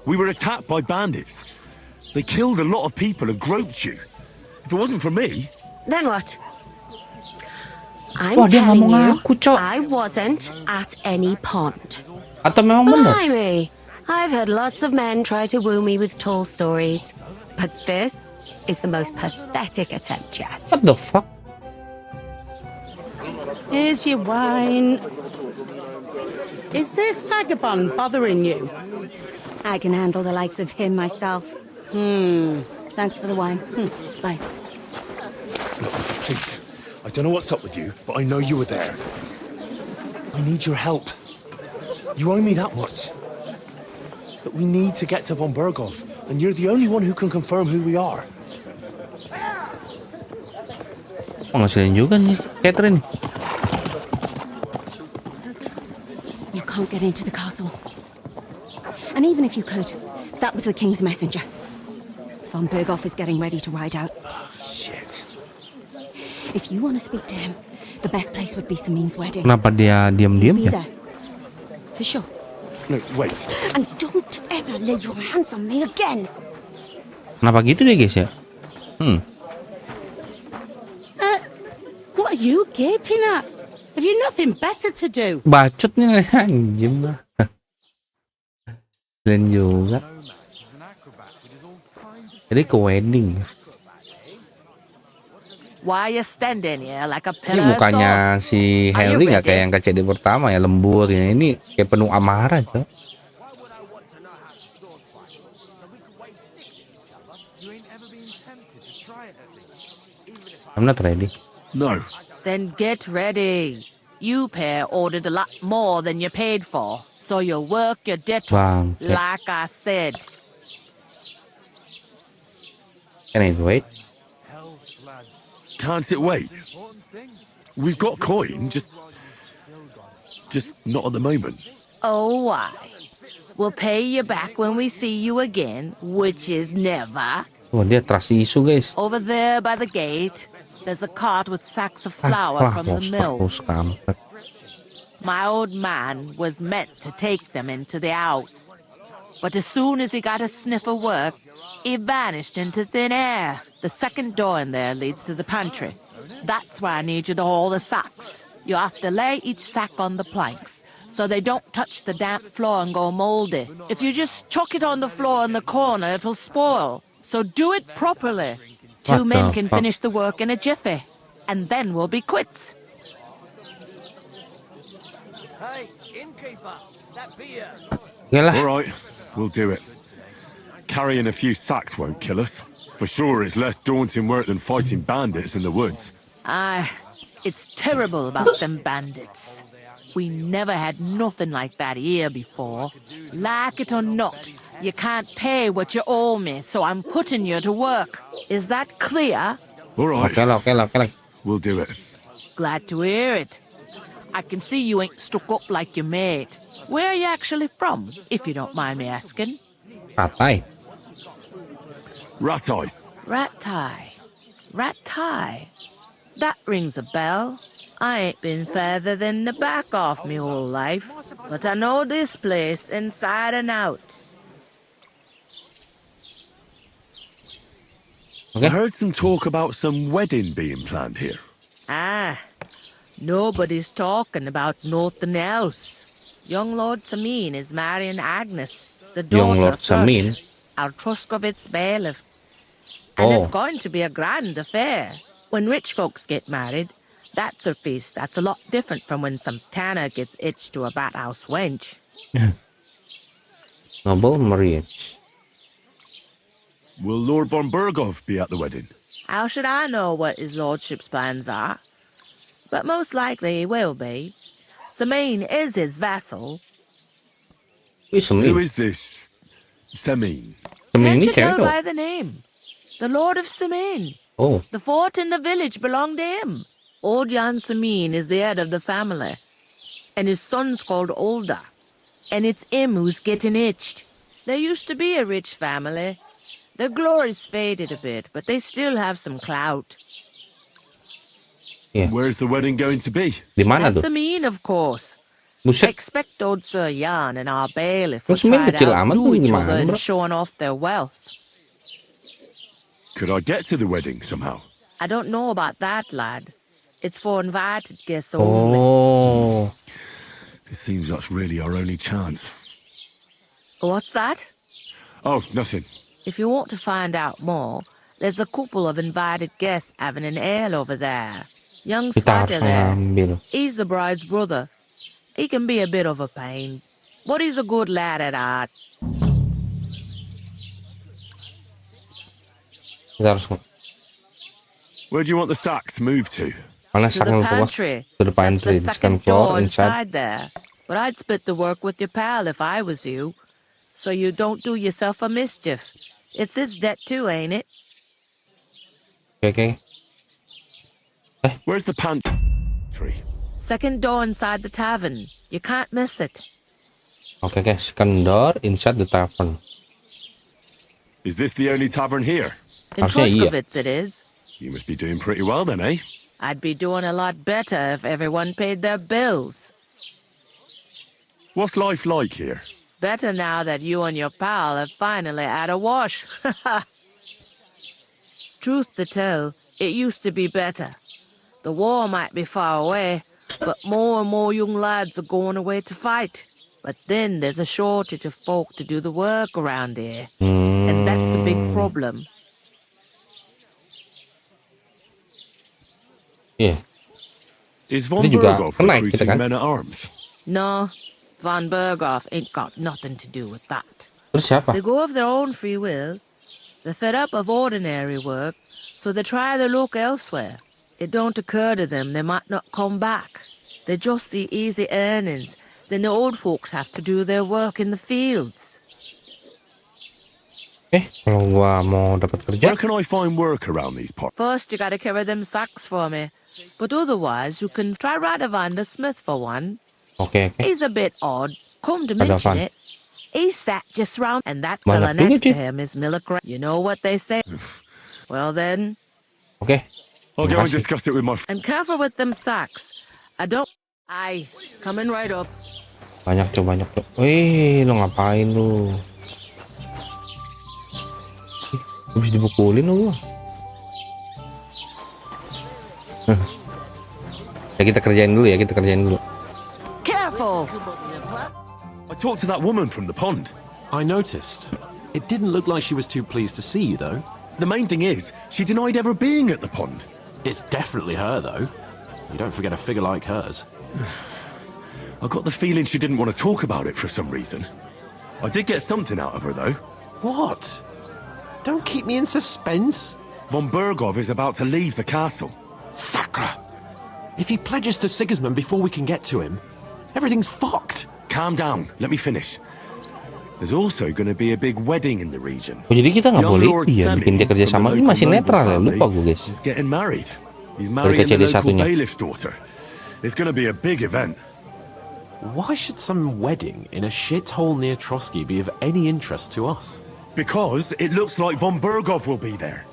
We were attacked by bandits. They killed a lot of people and groped you. If it wasn't for me, Then what? I'm Wah, dia nggak telling mau you, ngaku, Cok. I wasn't at any pond. Atau memang bener? Blimey, I've had lots of men try to woo me with tall stories, but this is the most pathetic attempt yet. What the fuck? Here's your wine. Is this vagabond bothering you? I can handle the likes of him myself. Thanks for the wine. Bye. Please, I don't know what's up with you, but I know you were there. I need your help. You owe me that much. But we need to get to von Berghoff, and you're the only one who can confirm who we are. Oh, ngasilin juga nih Catherine. You can't get into the castle. And even if you could, that was the king's messenger. Von Berghoff is getting ready to ride out. Shit. If you want to speak to him, the best place would be Samin's wedding. Kenapa dia diam-diam Be ya? there. For sure. No, wait. And don't ever lay your hands on me again. Kenapa gitu deh guys ya? What are you gaping at? Have you nothing better to do? Bacot nih anjing lah. Dan juga. Jadi ke wedding. Why you standing here like a Ini pillar of mukanya salt? si Are you Henry nggak ready? kayak yang KCD pertama ya, lembur ya. Ini kayak penuh amarah, Cok. I'm not ready. no. Then get ready. You pair ordered a lot more than you paid for, so you'll work your debt off, Bangke. like I said. Can I wait? Can't it wait? We've got coin, just not at the moment. Oh, why? We'll pay you back when we see you again, which is never. Wah, dia trust issue, guys. Over there by the gate, there's a cart with sacks of Ah, flour wah, from the monster mill. terus kampret. My old man was meant to take them into the house. But as soon as he got a sniff of work, he vanished into thin air. The second door in there leads to the pantry. That's why I need you to haul the sacks. You have to lay each sack on the planks so they don't touch the damp floor and go moldy. If you just chuck it on the floor in the corner, it'll spoil. So do it properly. Two What men the can fuck? finish the work in a jiffy. And then we'll be quits. Oke lah. All right, we'll do it. Carrying a few sacks won't kill us. For sure, it's less daunting work than fighting bandits in the woods. It's terrible about them bandits. We never had nothing like that here before. Like it or not, you can't pay what you owe me, so I'm putting you to work. Is that clear? All right, Oke lah. we'll do it. Glad to hear it. I can see you ain't stuck up like your mate. Where are you actually from, if you don't mind me asking? Ratai. Ratai. Ratai. That rings a bell. I ain't been further than the back of me whole life, but I know this place inside and out. I heard some talk about some wedding being planned here. Nobody's talking about nothing else. Young Lord Samin is marrying Agnes, the Young daughter Lord of Thrush, Samin? our Truscovitz bailiff. And it's Oh, going to be a grand affair. When rich folks get married, that's a feast that's a lot different from when some tanner gets hitched to a bathouse wench. noble marriage. Will Lord von Berghoff be at the wedding? How should I know what his lordship's plans are? But most likely he will be. Samin is his vassal. Who is Who Samin? is this Samin? Samin Can't ini you tell cewek by dong. the name? The Lord of Samin. Oh, The fort in the village belonged to him. Old Jan Samin is the head of the family. And his son's called Olda. And it's him who's getting itched. There used to be a rich family. Their glory's faded a bit, but they still have some clout. yeah. Where's the wedding going to be? Di mana And tuh? Samin, of course. Buset. Expect old Sir Jan and our bailiff will Terus Samin try to kecil amat outdo tuh each gimana, other in bro? showing off their wealth. Could I get to the wedding somehow? I don't know about that, lad. It's for invited guests only. Oh, It seems that's really our only chance. What's that? Oh, nothing. If you want to find out more, there's a couple of invited guests having an ale over there. Young kita harus Spider there. ngambil. He's the bride's brother. He can be a bit of a pain, but he's a good lad at heart. Kita harus Where do you want the sacks moved to? mana To the sakit keluar? pantry. To the That's pantry, the the second second door floor, inside. inside there. But I'd split the work with your pal if I was you, so you don't do yourself a mischief. It's his debt too, ain't it? Oke. Where's the pantry? Second door inside the tavern. You can't miss it. Oke, second door inside the tavern. Is this the only tavern here? In Harusnya iya. Truscovitz it is. You must be doing pretty well then, eh? I'd be doing a lot better if everyone paid their bills. What's life like here? Better now that you and your pal have finally had a wash. Truth to tell, it used to be better. The war might be far away, but more and more young lads are going away to fight. But then there's a shortage of folk to do the work around here, and that's a big problem. Iya. Is von Ini juga Berghoff kenaik kita recruiting kan? men at arms? No, von Berghoff ain't got nothing to do with that. Terus siapa? They go of their own free will. They're fed up of ordinary work, so they try their luck elsewhere. It don't occur to them they might not come back. They just see easy earnings. Then the old folks have to do their work in the fields. Kalau gua mau dapat kerja, Where can I find work around these parts? First, you gotta carry them sacks for me. But otherwise, you can try Radovan the smith for one. oke. He's a bit odd. Come to Radovan. mention it. He's sat just round, and that Banyak fella juga, next to Cik. him is Milligram. You know what they say? Well then, Oke. I'll go and Makasih. discuss it with my and careful with them sacks. I don't. Aye, coming right up. Banyak tuh. Wih, lo ngapain lu? Ih, bisa dibukulin lu. Ya kita kerjain dulu. Careful! I talked to that woman from the pond. I noticed. It didn't look like she was too pleased to see you, though. The main thing is, she denied ever being at the pond. It's definitely her, though. You don't forget a figure like hers. I got the feeling she didn't want to talk about it for some reason. I did get something out of her, though. What? Don't keep me in suspense. Von Berghoff is about to leave the castle. Sacra! If he pledges to Sigismund before we can get to him, everything's fucked. Calm down, let me finish. There's also going to be a big wedding in the region. Oh, jadi kita nggak Young boleh Lord ya bikin dia Samin kerja from sama, the ini masih local netral ya, noble lupa gue family guys. is getting married. He's Dari marrying kecil the dia local satunya. bailiff's daughter. It's going to be a big event. Why should some wedding in a shithole near Trotsky be of any interest to us? Because it looks like von Berghoff will be there.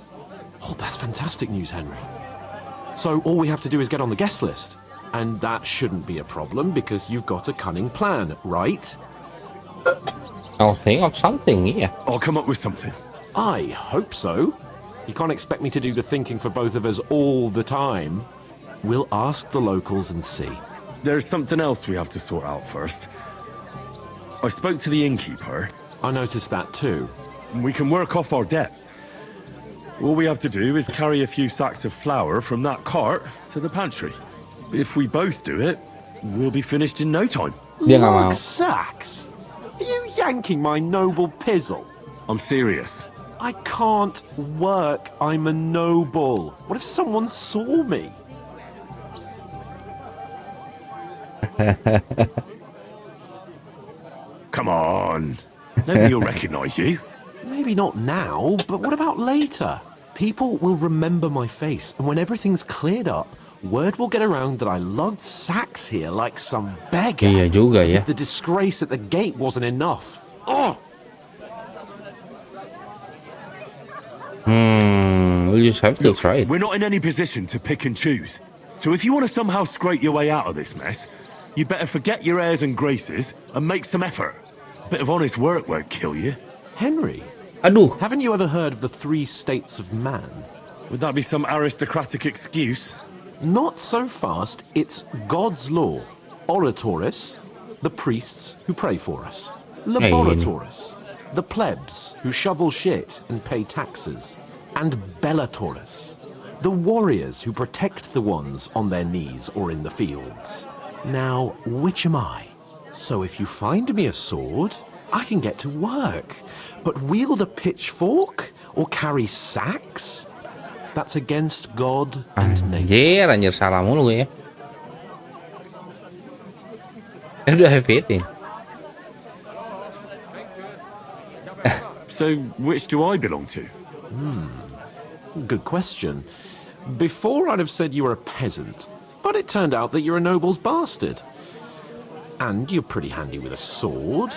Oh, that's fantastic news, Henry. So all we have to do is get on the guest list. And that shouldn't be a problem because you've got a cunning plan, right? I'll think of something, yeah. I'll come up with something. I hope so. You can't expect me to do the thinking for both of us all the time. We'll ask the locals and see. There's something else we have to sort out first. I spoke to the innkeeper. I noticed that too. We can work off our debt. All we have to do is carry a few sacks of flour from that cart to the pantry. If we both do it, we'll be finished in no time. Dia nggak mau. Sacks? Are you yanking my noble pizzle? I'm serious. I can't work. I'm a noble. What if someone saw me? Come on. Nobody will recognize you. Maybe not now, but what about later? People will remember my face, and when everything's cleared up, word will get around that I lugged sacks here like some beggar. Iya juga As ya. if the disgrace at the gate wasn't enough. Oh! We'll just have to try it. We're not in any position to pick and choose. So if you want to somehow scrape your way out of this mess, you'd better forget your airs and graces and make some effort. A bit of honest work won't kill you. Henry, Aduh, haven't you ever heard of the 3 states of man? Would that be some aristocratic excuse? Not so fast. It's God's law. Oratores, the priests who pray for us. Laboratores, the plebs who shovel shit and pay taxes. And bellatores, the warriors who protect the ones on their knees or in the fields. Now, which am I? So if you find me a sword, I can get to work. But wield a pitchfork or carry sacks? That's against God and nature. Anjir salah mulu gue ya. Udah fitting. So which do I belong to? Good question. Before I'd have said you were a peasant, but it turned out that you're a noble's bastard. And you're pretty handy with a sword.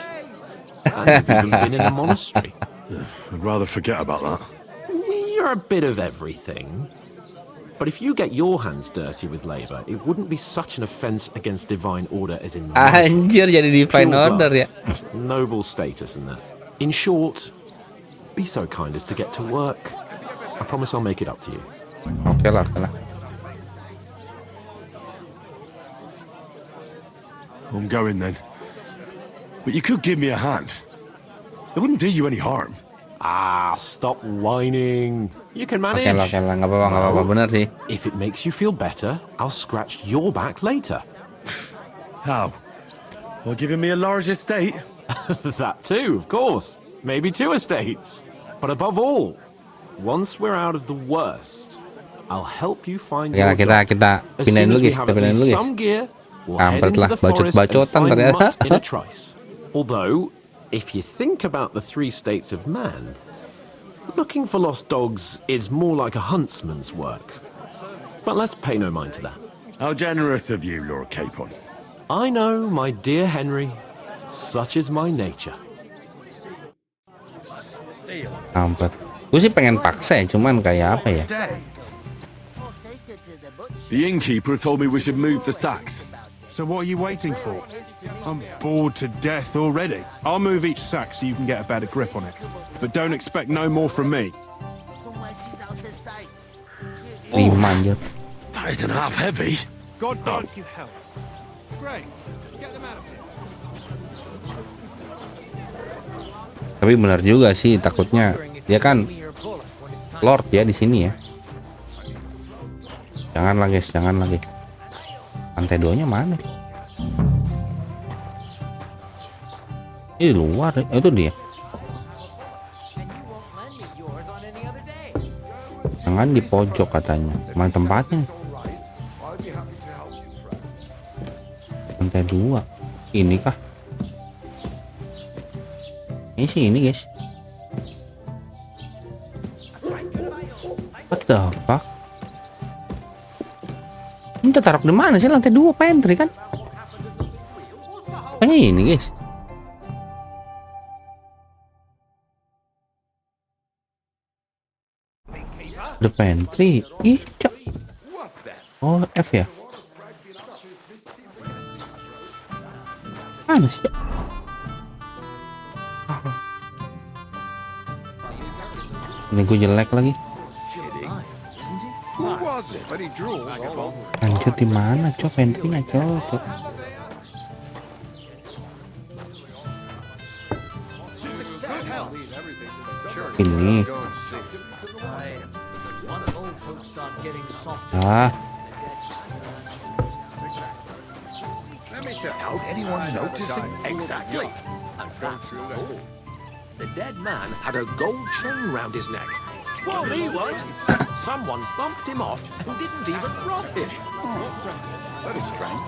And you've even been in a monastery. I'd rather forget about that. You're a bit of everything. But if you get your hands dirty with labour, it wouldn't be such an offence against divine order as in Anjir jadi divine Pure order blood, ya. Noble status and that. In short, be so kind as to get to work. I promise I'll make it up to you. Oke lah, oke lah. I'm going then. But you could give me a hand. It wouldn't do you any harm. Ah, stop whining. You can manage. Oke lah, nggak apa-apa, bener sih. If it makes you feel better, I'll scratch your back later. How? Well, giving me a large estate? That too, of course. Maybe 2 estates. But above all, once we're out of the worst, I'll help you find your Kita job. As pindahin soon dulu as we guys, have kita at pindahin least dulu guys. some gear, we'll head Kampret into lah, the forest and bacot-bacotan find ternyata. mutt in a trice. Although, if you think about the 3 states of man, looking for lost dogs is more like a huntsman's work. But let's pay no mind to that. How generous of you, Lord Capon. I know, my dear Henry, such is my nature. Kampret. Gue sih pengen paksa ya, cuman kayak apa ya? The innkeeper told me we should move the sacks. So what are you waiting for? I'm bored to death already. I'll move each sack so you can get a better grip on it. But don't expect no more from me. Terima anjir. That isn't half heavy. God grant you health. Great. Get them out of here. Tapi benar juga sih, takutnya dia kan Lord ya di sini ya. Jangan lagi, jangan lagi. Lantai 2-nya mana? Ini di luar, itu dia. Jangan di pojok katanya. Mana tempatnya? Lantai 2. Ini kah? Ini sih ini guys. What the fuck? Ini taruh di mana sih? Lantai 2 pantry kan? Pokoknya ini guys. The pantry. Ih, cok. Oh, F ya. Mana sih? Ini gue jelek lagi. Lanjut di mana, cok? Pantry-nya, cok. Ini. Without anyone noticing. Exactly. The dead man had a gold chain round his neck. Well, he won't. Someone bumped him off and didn't even rob him. That is strange.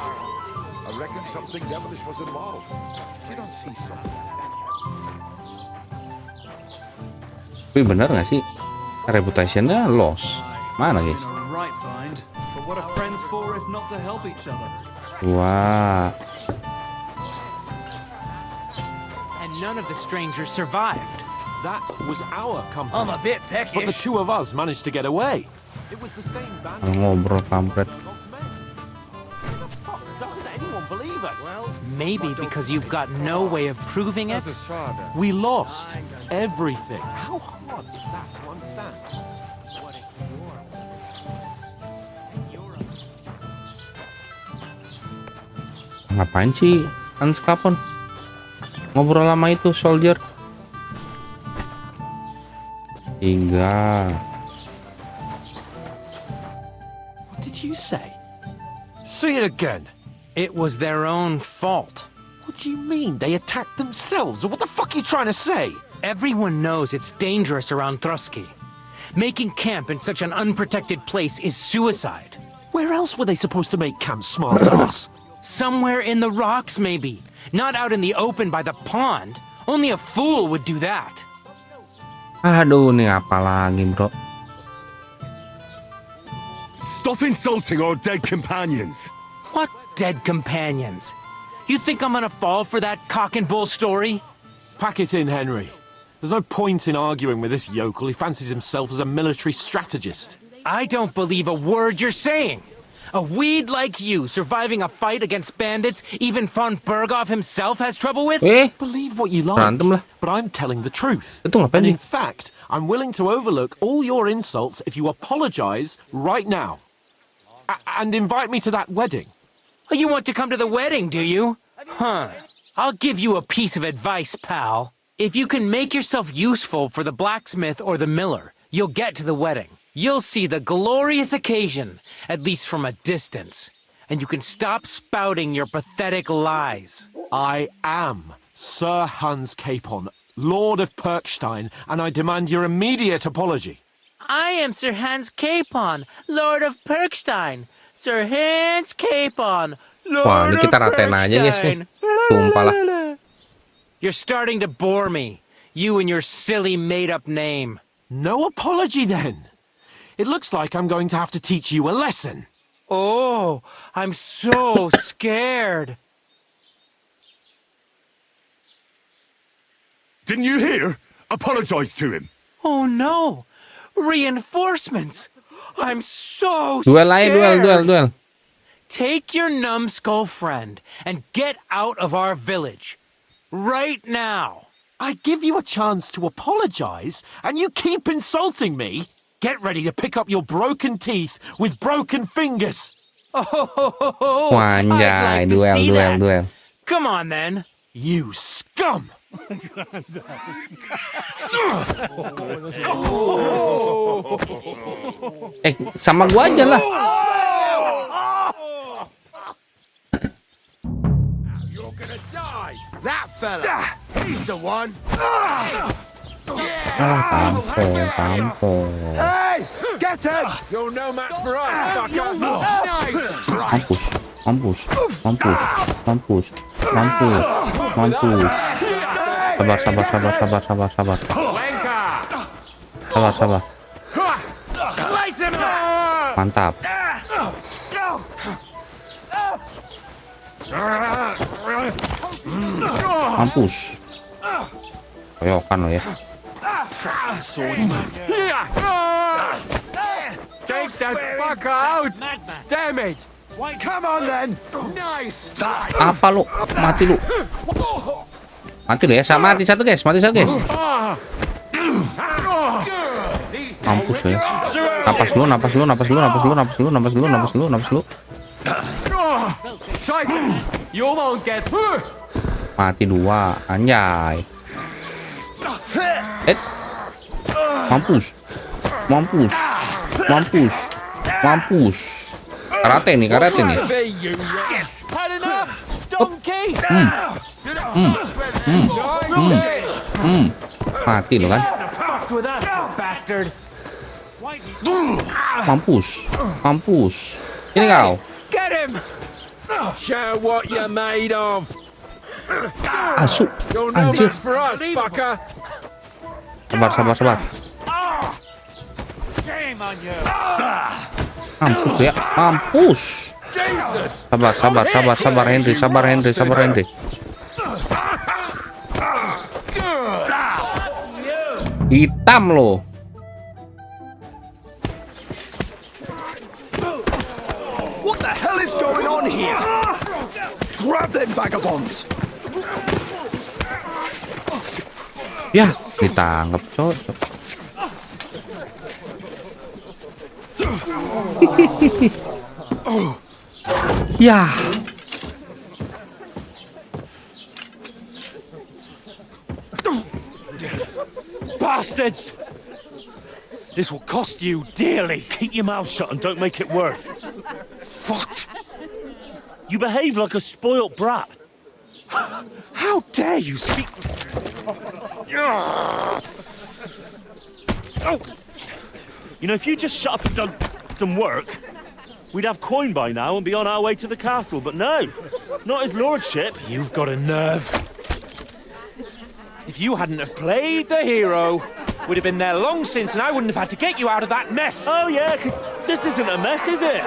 I reckon something devilish was involved. You don't see something. Tapi bener nggak sih? Reputationnya loss. Mana guys? Wah. And none of the strangers survived. That was our company. I'm a bit peckish. But the two of us managed to get away. It was the same band. Ngobrol kampret. Doesn't anyone believe us? Maybe because you've got no way of proving it. We lost everything. How hard is that to understand? Ngapain sih Hans Capone ngobrol lama itu soldier? Hingga. What did you say? Say it again. It was their own fault. What do you mean? They attacked themselves? What the fuck are you trying to say? Everyone knows it's dangerous around Trotsky. Making camp in such an unprotected place is suicide. Where else were they supposed to make camp, smartass? Somewhere in the rocks, maybe. Not out in the open by the pond. Only a fool would do that. Aduh, nih apa lagi, bro? Stop insulting our dead companions. What dead companions? You think I'm gonna fall for that cock and bull story? Pack it in, Henry. There's no point in arguing with this yokel. He fancies himself as a military strategist. I don't believe a word you're saying. A weed like you surviving a fight against bandits even von Berghoff himself has trouble with? Believe what you like, but I'm telling the truth. And in fact, I'm willing to overlook all your insults if you apologize right now. And invite me to that wedding. Oh, you want to come to the wedding, do you? Huh. I'll give you a piece of advice, pal. If you can make yourself useful for the blacksmith or the miller, you'll get to the wedding. You'll see the glorious occasion, at least from a distance. And you can stop spouting your pathetic lies. I am Sir Hans Capon, Lord of Perkstein, and I demand your immediate apology. I am Sir Hans Capon, Lord of Perkstein. Sir Hans Capon, Wah, ini Lord kita of ratain aja guys nih. Perkstein. Sumpah lah. You're starting to bore me. You and your silly made-up name. No apology then. It looks like I'm going to have to teach you a lesson. Oh, I'm so scared. Didn't you hear? Apologize to him. Oh no! Reinforcements! I'm so Duel scared. aja, duel. Take your numbskull friend and get out of our village. Right now. I give you a chance to apologize, and you keep insulting me? Get ready to pick up your broken teeth with broken fingers. Oh, I'd Wanjay, like to see that. duel. Come on then. You scum! Sama gua aja lah. You're gonna die. That fella. He's the one. Tampol. Hey, get him! You're no match for us, fucker. Nice strike. Mampus. Sabar. Mantap. Mampus. Koyokan lo ya. Take that fucker out! Damn it! Come on then! Nice! Apa lu? Mati lu. Mati lu ya. Sama mati satu guys. Mati satu guys. Mampus lo ya. Napas lu, napas lu, napas lu, napas lu, napas lu, napas lu, napas lu, napas lu. You won't get. Mati dua. Anjay. Mampus. Mampus. Mampus. Mampus. Karate nih, karate nih. Mati lo kan. Mampus. Mampus. Ini kau. Get him! Show what you're made of. Asu. You're no Anjir. match for us, fucker. Sabar, sabar, sabar. Mampus dia. Mampus. Sabar, sabar, sabar, sabar Henry, sabar Henry, sabar Henry. Hitam loh. What the hell is going on here? Grab them vagabonds. Ya, ditangkap cocok. Ya. Bastards! This will cost you dearly. Keep your mouth shut and don't make it worse. What? You behave like a spoilt brat. How dare you speak... You know, if you just shut up and done some work, we'd have coin by now and be on our way to the castle, but no, not his lordship. You've got a nerve. If you hadn't have played the hero, we'd have been there long since and I wouldn't have had to get you out of that mess. Oh yeah, because this isn't a mess, is it?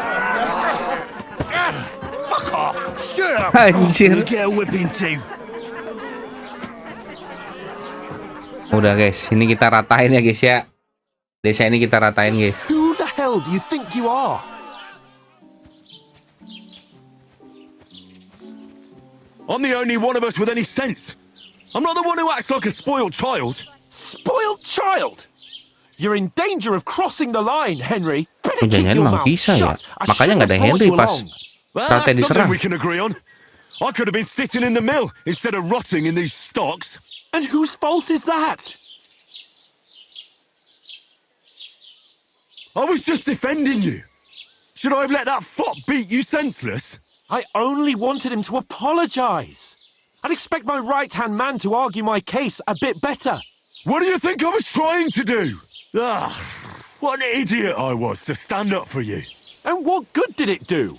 Fuck off. Shut up. Anjir. You'll get a whipping too. Udah guys, ini kita ratain ya guys ya. Desa ini kita ratain guys. Who the hell do you think you are? I'm the only one of us with any sense. I'm not the one who acts like a spoiled child. Spoiled child? You're in danger of crossing the line, Henry. Better keep Jangan-jangan your Mang mouth Pisah ya. shut. I Makanya shouldn't nggak ada have brought Henry you pas along. Well, Rate that's diserang. something we can agree on. I could have been sitting in the mill instead of rotting in these stocks. And whose fault is that? I was just defending you. Should I have let that fop beat you senseless? I only wanted him to apologize. I'd expect my right-hand man to argue my case a bit better. What do you think I was trying to do? Ah, what an idiot I was to stand up for you. And what good did it do?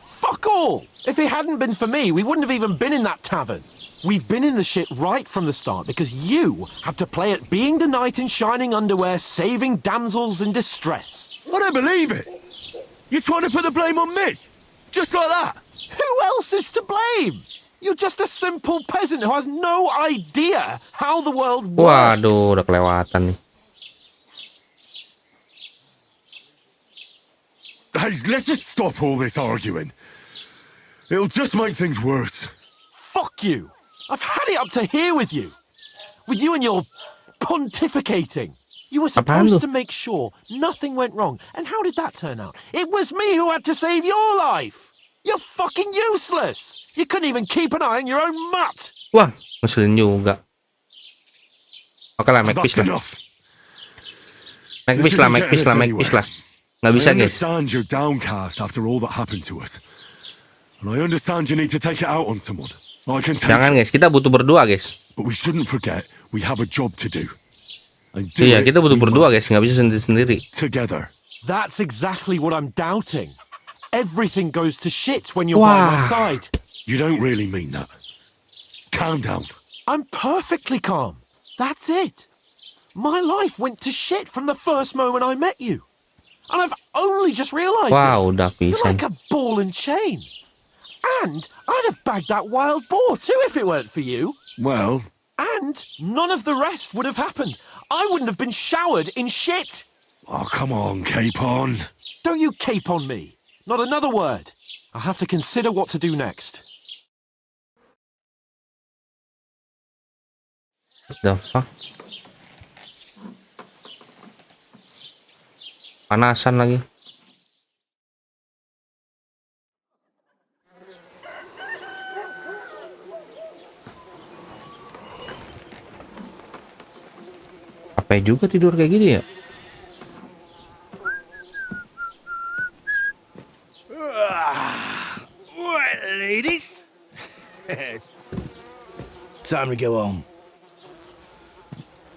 Fuck all! If it hadn't been for me, we wouldn't have even been in that tavern. We've been in the shit right from the start because you had to play at being the knight in shining underwear, saving damsels in distress. I don't believe it. You're trying to put the blame on me? Just like that? Who else is to blame? You're just a simple peasant who has no idea how the world works. Waduh, udah kelewatan nih. Hey, let's just stop all this arguing. It'll just make things worse. Fuck you. I've had it up to here with you. With you and your pontificating. You were supposed to make sure nothing went wrong. And how did that turn out? It was me who had to save your life. You're fucking useless. You couldn't even keep an eye on your own mutt. Wah, ngeselin juga. Oke lah, make peace lah. Make peace lah, make peace lah, make peace lah. Nggak bisa I guys. understand you're downcast after all that happened to us. And I understand you need to take it out on someone. I can take Jangan it. guys, kita butuh berdua guys. But we shouldn't forget we have a job to do. And do Iya, it kita butuh we berdua must guys, nggak bisa sendiri-sendiri. together. That's exactly what I'm doubting. Everything goes to shit when you're by my side. You don't really mean that. Calm down. I'm perfectly calm. That's it. My life went to shit from the first moment I met you. And I've only just realized Wow, it. udah You're pisah. like a ball and chain. And I'd have bagged that wild boar too if it weren't for you. Well... And none of the rest would have happened. I wouldn't have been showered in shit. Oh, come on, Capon. Don't you cape on me. Not another word. I'll have to consider what to do next. What the fuck? Panasan lagi. Capek juga tidur kayak gini ya. Right, ladies. Time to go home.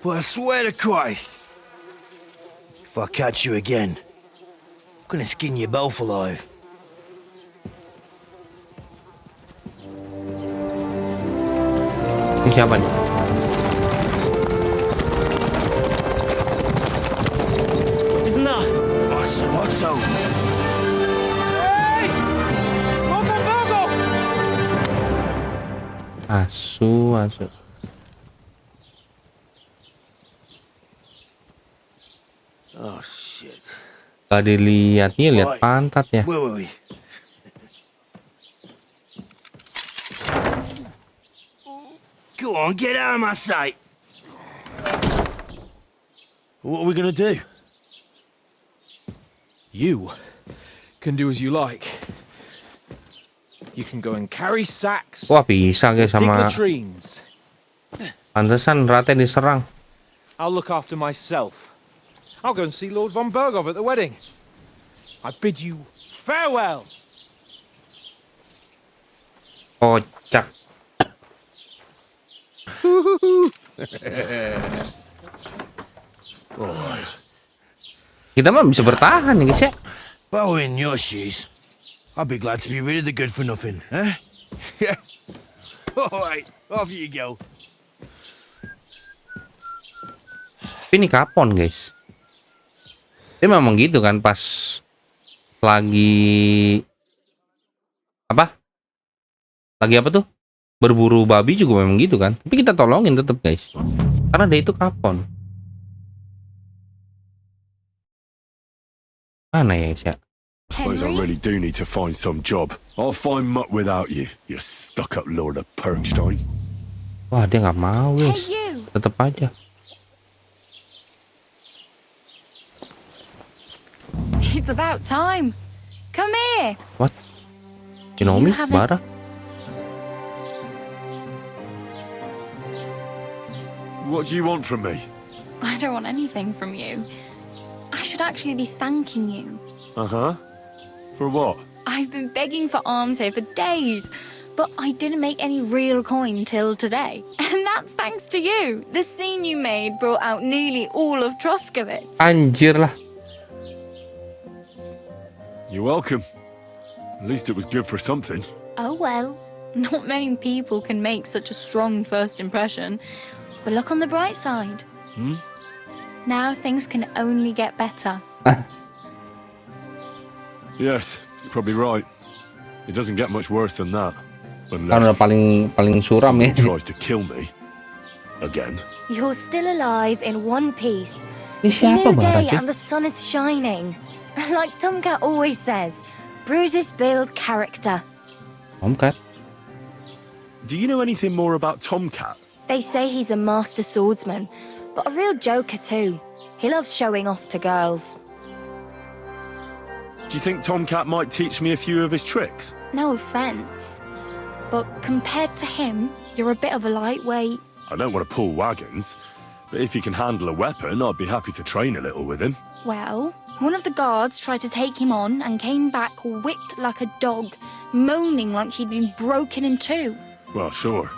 But I swear to Christ, if I catch you again, I'm gonna skin you both alive. Ini siapa nih? Isn't that? Otto. Asu. Oh shit. Gak dilihatnya, lihat pantat ya. Wait. Go on, get out of my sight. What are we gonna do? You can do as you like. You can go and carry sacks. Wah, bisa guys dig sama latrines. pantesan Rate diserang. I'll look after myself. I'll go and see Lord von Bergov at the wedding. I bid you farewell. Kocak. Kita mah bisa bertahan nih guys ya. If I were in your shoes, I'd be glad to be rid of the good for nothing, eh? Yeah. Alright, off you go. Tapi ini kapon guys. Dia memang gitu kan pas lagi apa? Lagi apa tuh? Berburu babi juga memang gitu kan. Tapi kita tolongin tetap guys. Karena dia itu kapon. Mana ya guys ya? I suppose I really do need to find some job. I'll find mutt without you, you stuck-up Lord of Perkstein. Wah, dia nggak mau guys. Tetap aja. It's about time. Come here. What? Cinomi, Bara? What do you want from me? I don't want anything from you. I should actually be thanking you. Uh-huh. For what? I've been begging for alms here for days, but I didn't make any real coin till today. And that's thanks to you. The scene you made brought out nearly all of Troskowitz. Anjir lah. You're welcome. At least it was good for something. Oh well, not many people can make such a strong first impression. But look on the bright side. Now things can only get better. Yes, you're probably right. It doesn't get much worse than that. Karena paling suram ya. Tries to kill me again. You're still alive in one piece. Ini siapa New day Bara? and the sun is shining. Like Tomcat always says, bruises build character. Tomcat? Do you know anything more about Tomcat? They say he's a master swordsman, but a real joker too. He loves showing off to girls. Do you think Tomcat might teach me a few of his tricks? No offense, but compared to him, you're a bit of a lightweight. I don't want to pull wagons, but if he can handle a weapon, I'd be happy to train a little with him. Well, one of the guards tried to take him on and came back whipped like a dog, moaning like he'd been broken in two. Well, sure.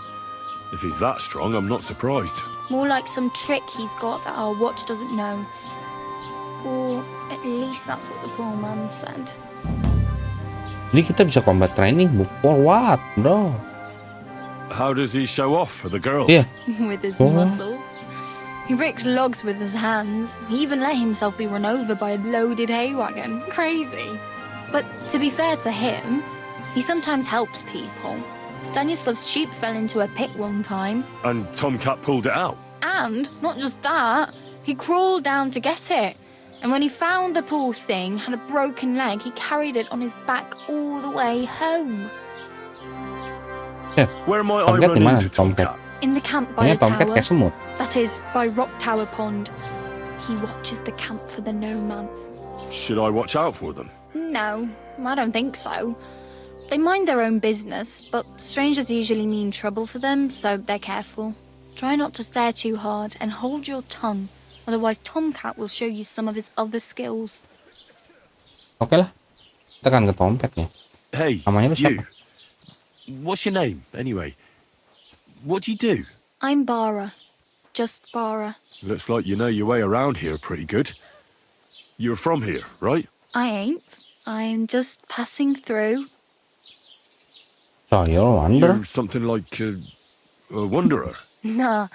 If he's that strong, I'm not surprised. More like some trick he's got that our watch doesn't know. Or at least that's what the poor man said. Jadi kita bisa combat training, for what, bro? How does he show off for the girls? Yeah. With his Oh. muscles. He ricks logs with his hands. He even let himself be run over by a loaded hay wagon. Crazy. But to be fair to him, He sometimes helps people. Stanislav's sheep fell into a pit one time. And Tomcat pulled it out. And, not just that, he crawled down to get it. And when he found the poor thing had a broken leg, he carried it on his back all the way home. Where might I Tomcat run di mana? into Tomcat? In the camp by Kayaknya the Tomcat tower. kayak semut. That is, by Rock Tower Pond. He watches the camp for the nomads. Should I watch out for them? No, I don't think so. They mind their own business, but strangers usually mean trouble for them, so they're careful. Try not to stare too hard and hold your tongue, otherwise Tomcat will show you some of his other skills. Oke lah. Kita kan ke Tomcat ya. Hey, Namanya lu you. siapa? What's your name, anyway? What do you do? I'm Bara. Just Bara. Looks like you know your way around here pretty good. You're from here, right? I ain't. I'm just passing through. So you're a wanderer? You're something like a wanderer. Nah,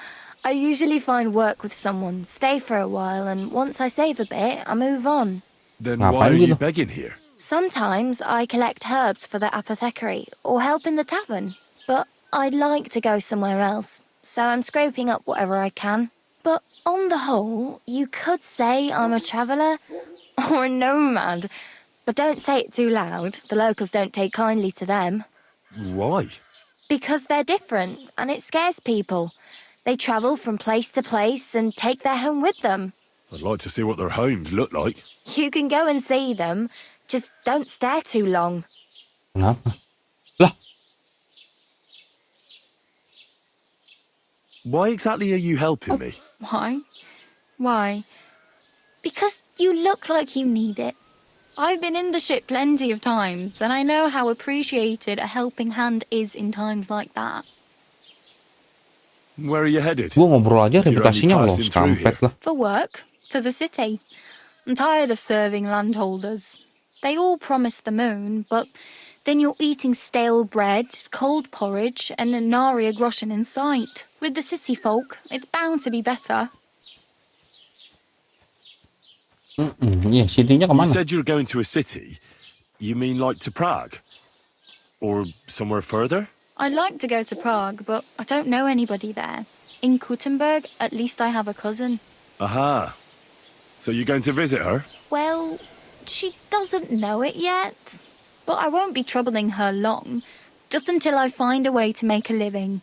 I usually find work with someone, stay for a while, and once I save a bit, I move on. Then Ngapain why are you gitu? begging here? Sometimes I collect herbs for the apothecary or help in the tavern, but I'd like to go somewhere else, so I'm scraping up whatever I can. But on the whole, you could say I'm a traveller or a nomad, but don't say it too loud. The locals don't take kindly to them. Why? Because they're different, and it scares people. They travel from place to place and take their home with them. I'd like to see what their homes look like. You can go and see them, just don't stare too long. Kenapa? Lah, Why exactly are you helping me? Why? Why? Because you look like you need it. I've been in the ship plenty of times, and I know how appreciated a helping hand is in times like that. Where are you headed? gua ngobrol aja If you're only reputasinya loh, passing through kampret lah. For work, to the city. I'm tired of serving landholders. They all promise the moon, but then you're eating stale bread, cold porridge, and a nary a groschen in sight. With the city folk, it's bound to be better. Iya, city-nya You kemana? said you're going to a city. You mean like to Prague? Or somewhere further? I'd like to go to Prague, but I don't know anybody there. In Kuttenberg, at least I have a cousin. Aha. So you're going to visit her? Well, she doesn't know it yet. But I won't be troubling her long. Just until I find a way to make a living.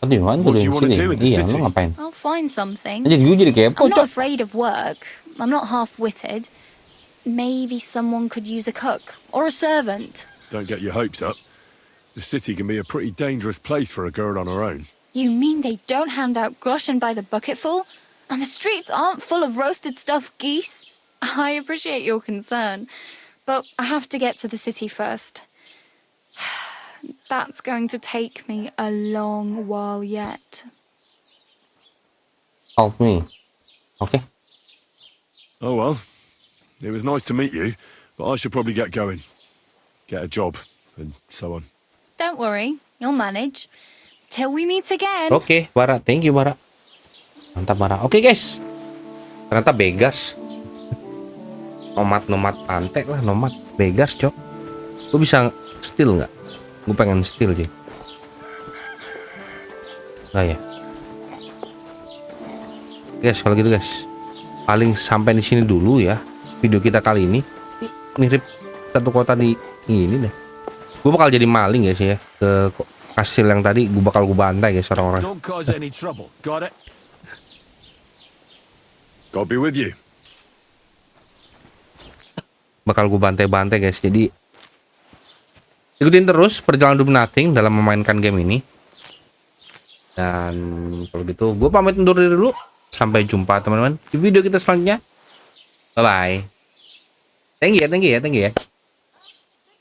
What do you want What do you want to sini? do in the Iya, city? lu ngapain? I'll find something. Jadi gue jadi kepo, I'm not Cok. afraid of work. I'm not half-witted. Maybe someone could use a cook or a servant. Don't get your hopes up. The city can be a pretty dangerous place for a girl on her own. You mean they don't hand out groschen by the bucketful? And the streets aren't full of roasted stuffed geese? I appreciate your concern, but I have to get to the city first. That's going to take me a long while yet. Help me. Okay. Oh well. It was nice to meet you, but I should probably get going. Get a job, and so on. Don't worry, you'll manage. Till we meet again. Oke, Bara. Thank you, Bara. Mantap, Bara. Oke, guys. Ternyata begas. Nomad pantai lah, nomad. Begas, Cok. Gue bisa steal nggak? Gue pengen steal, Cok. Nggak ya? Guys, kalau gitu, guys. Paling sampai di sini dulu ya. Video kita kali ini. Mirip satu kota di ini deh. Gue bakal jadi maling guys ya. Ke kastil yang tadi gue bakal bantai guys orang-orang. Don't cause any trouble. Got it? God be with you. Bakal gue bantai-bantai guys. Jadi ikutin terus perjalanan Do Nothing dalam memainkan game ini. Dan kalau gitu gue pamit undur diri dulu. Sampai jumpa teman-teman di video kita selanjutnya. Bye bye. Thank you ya.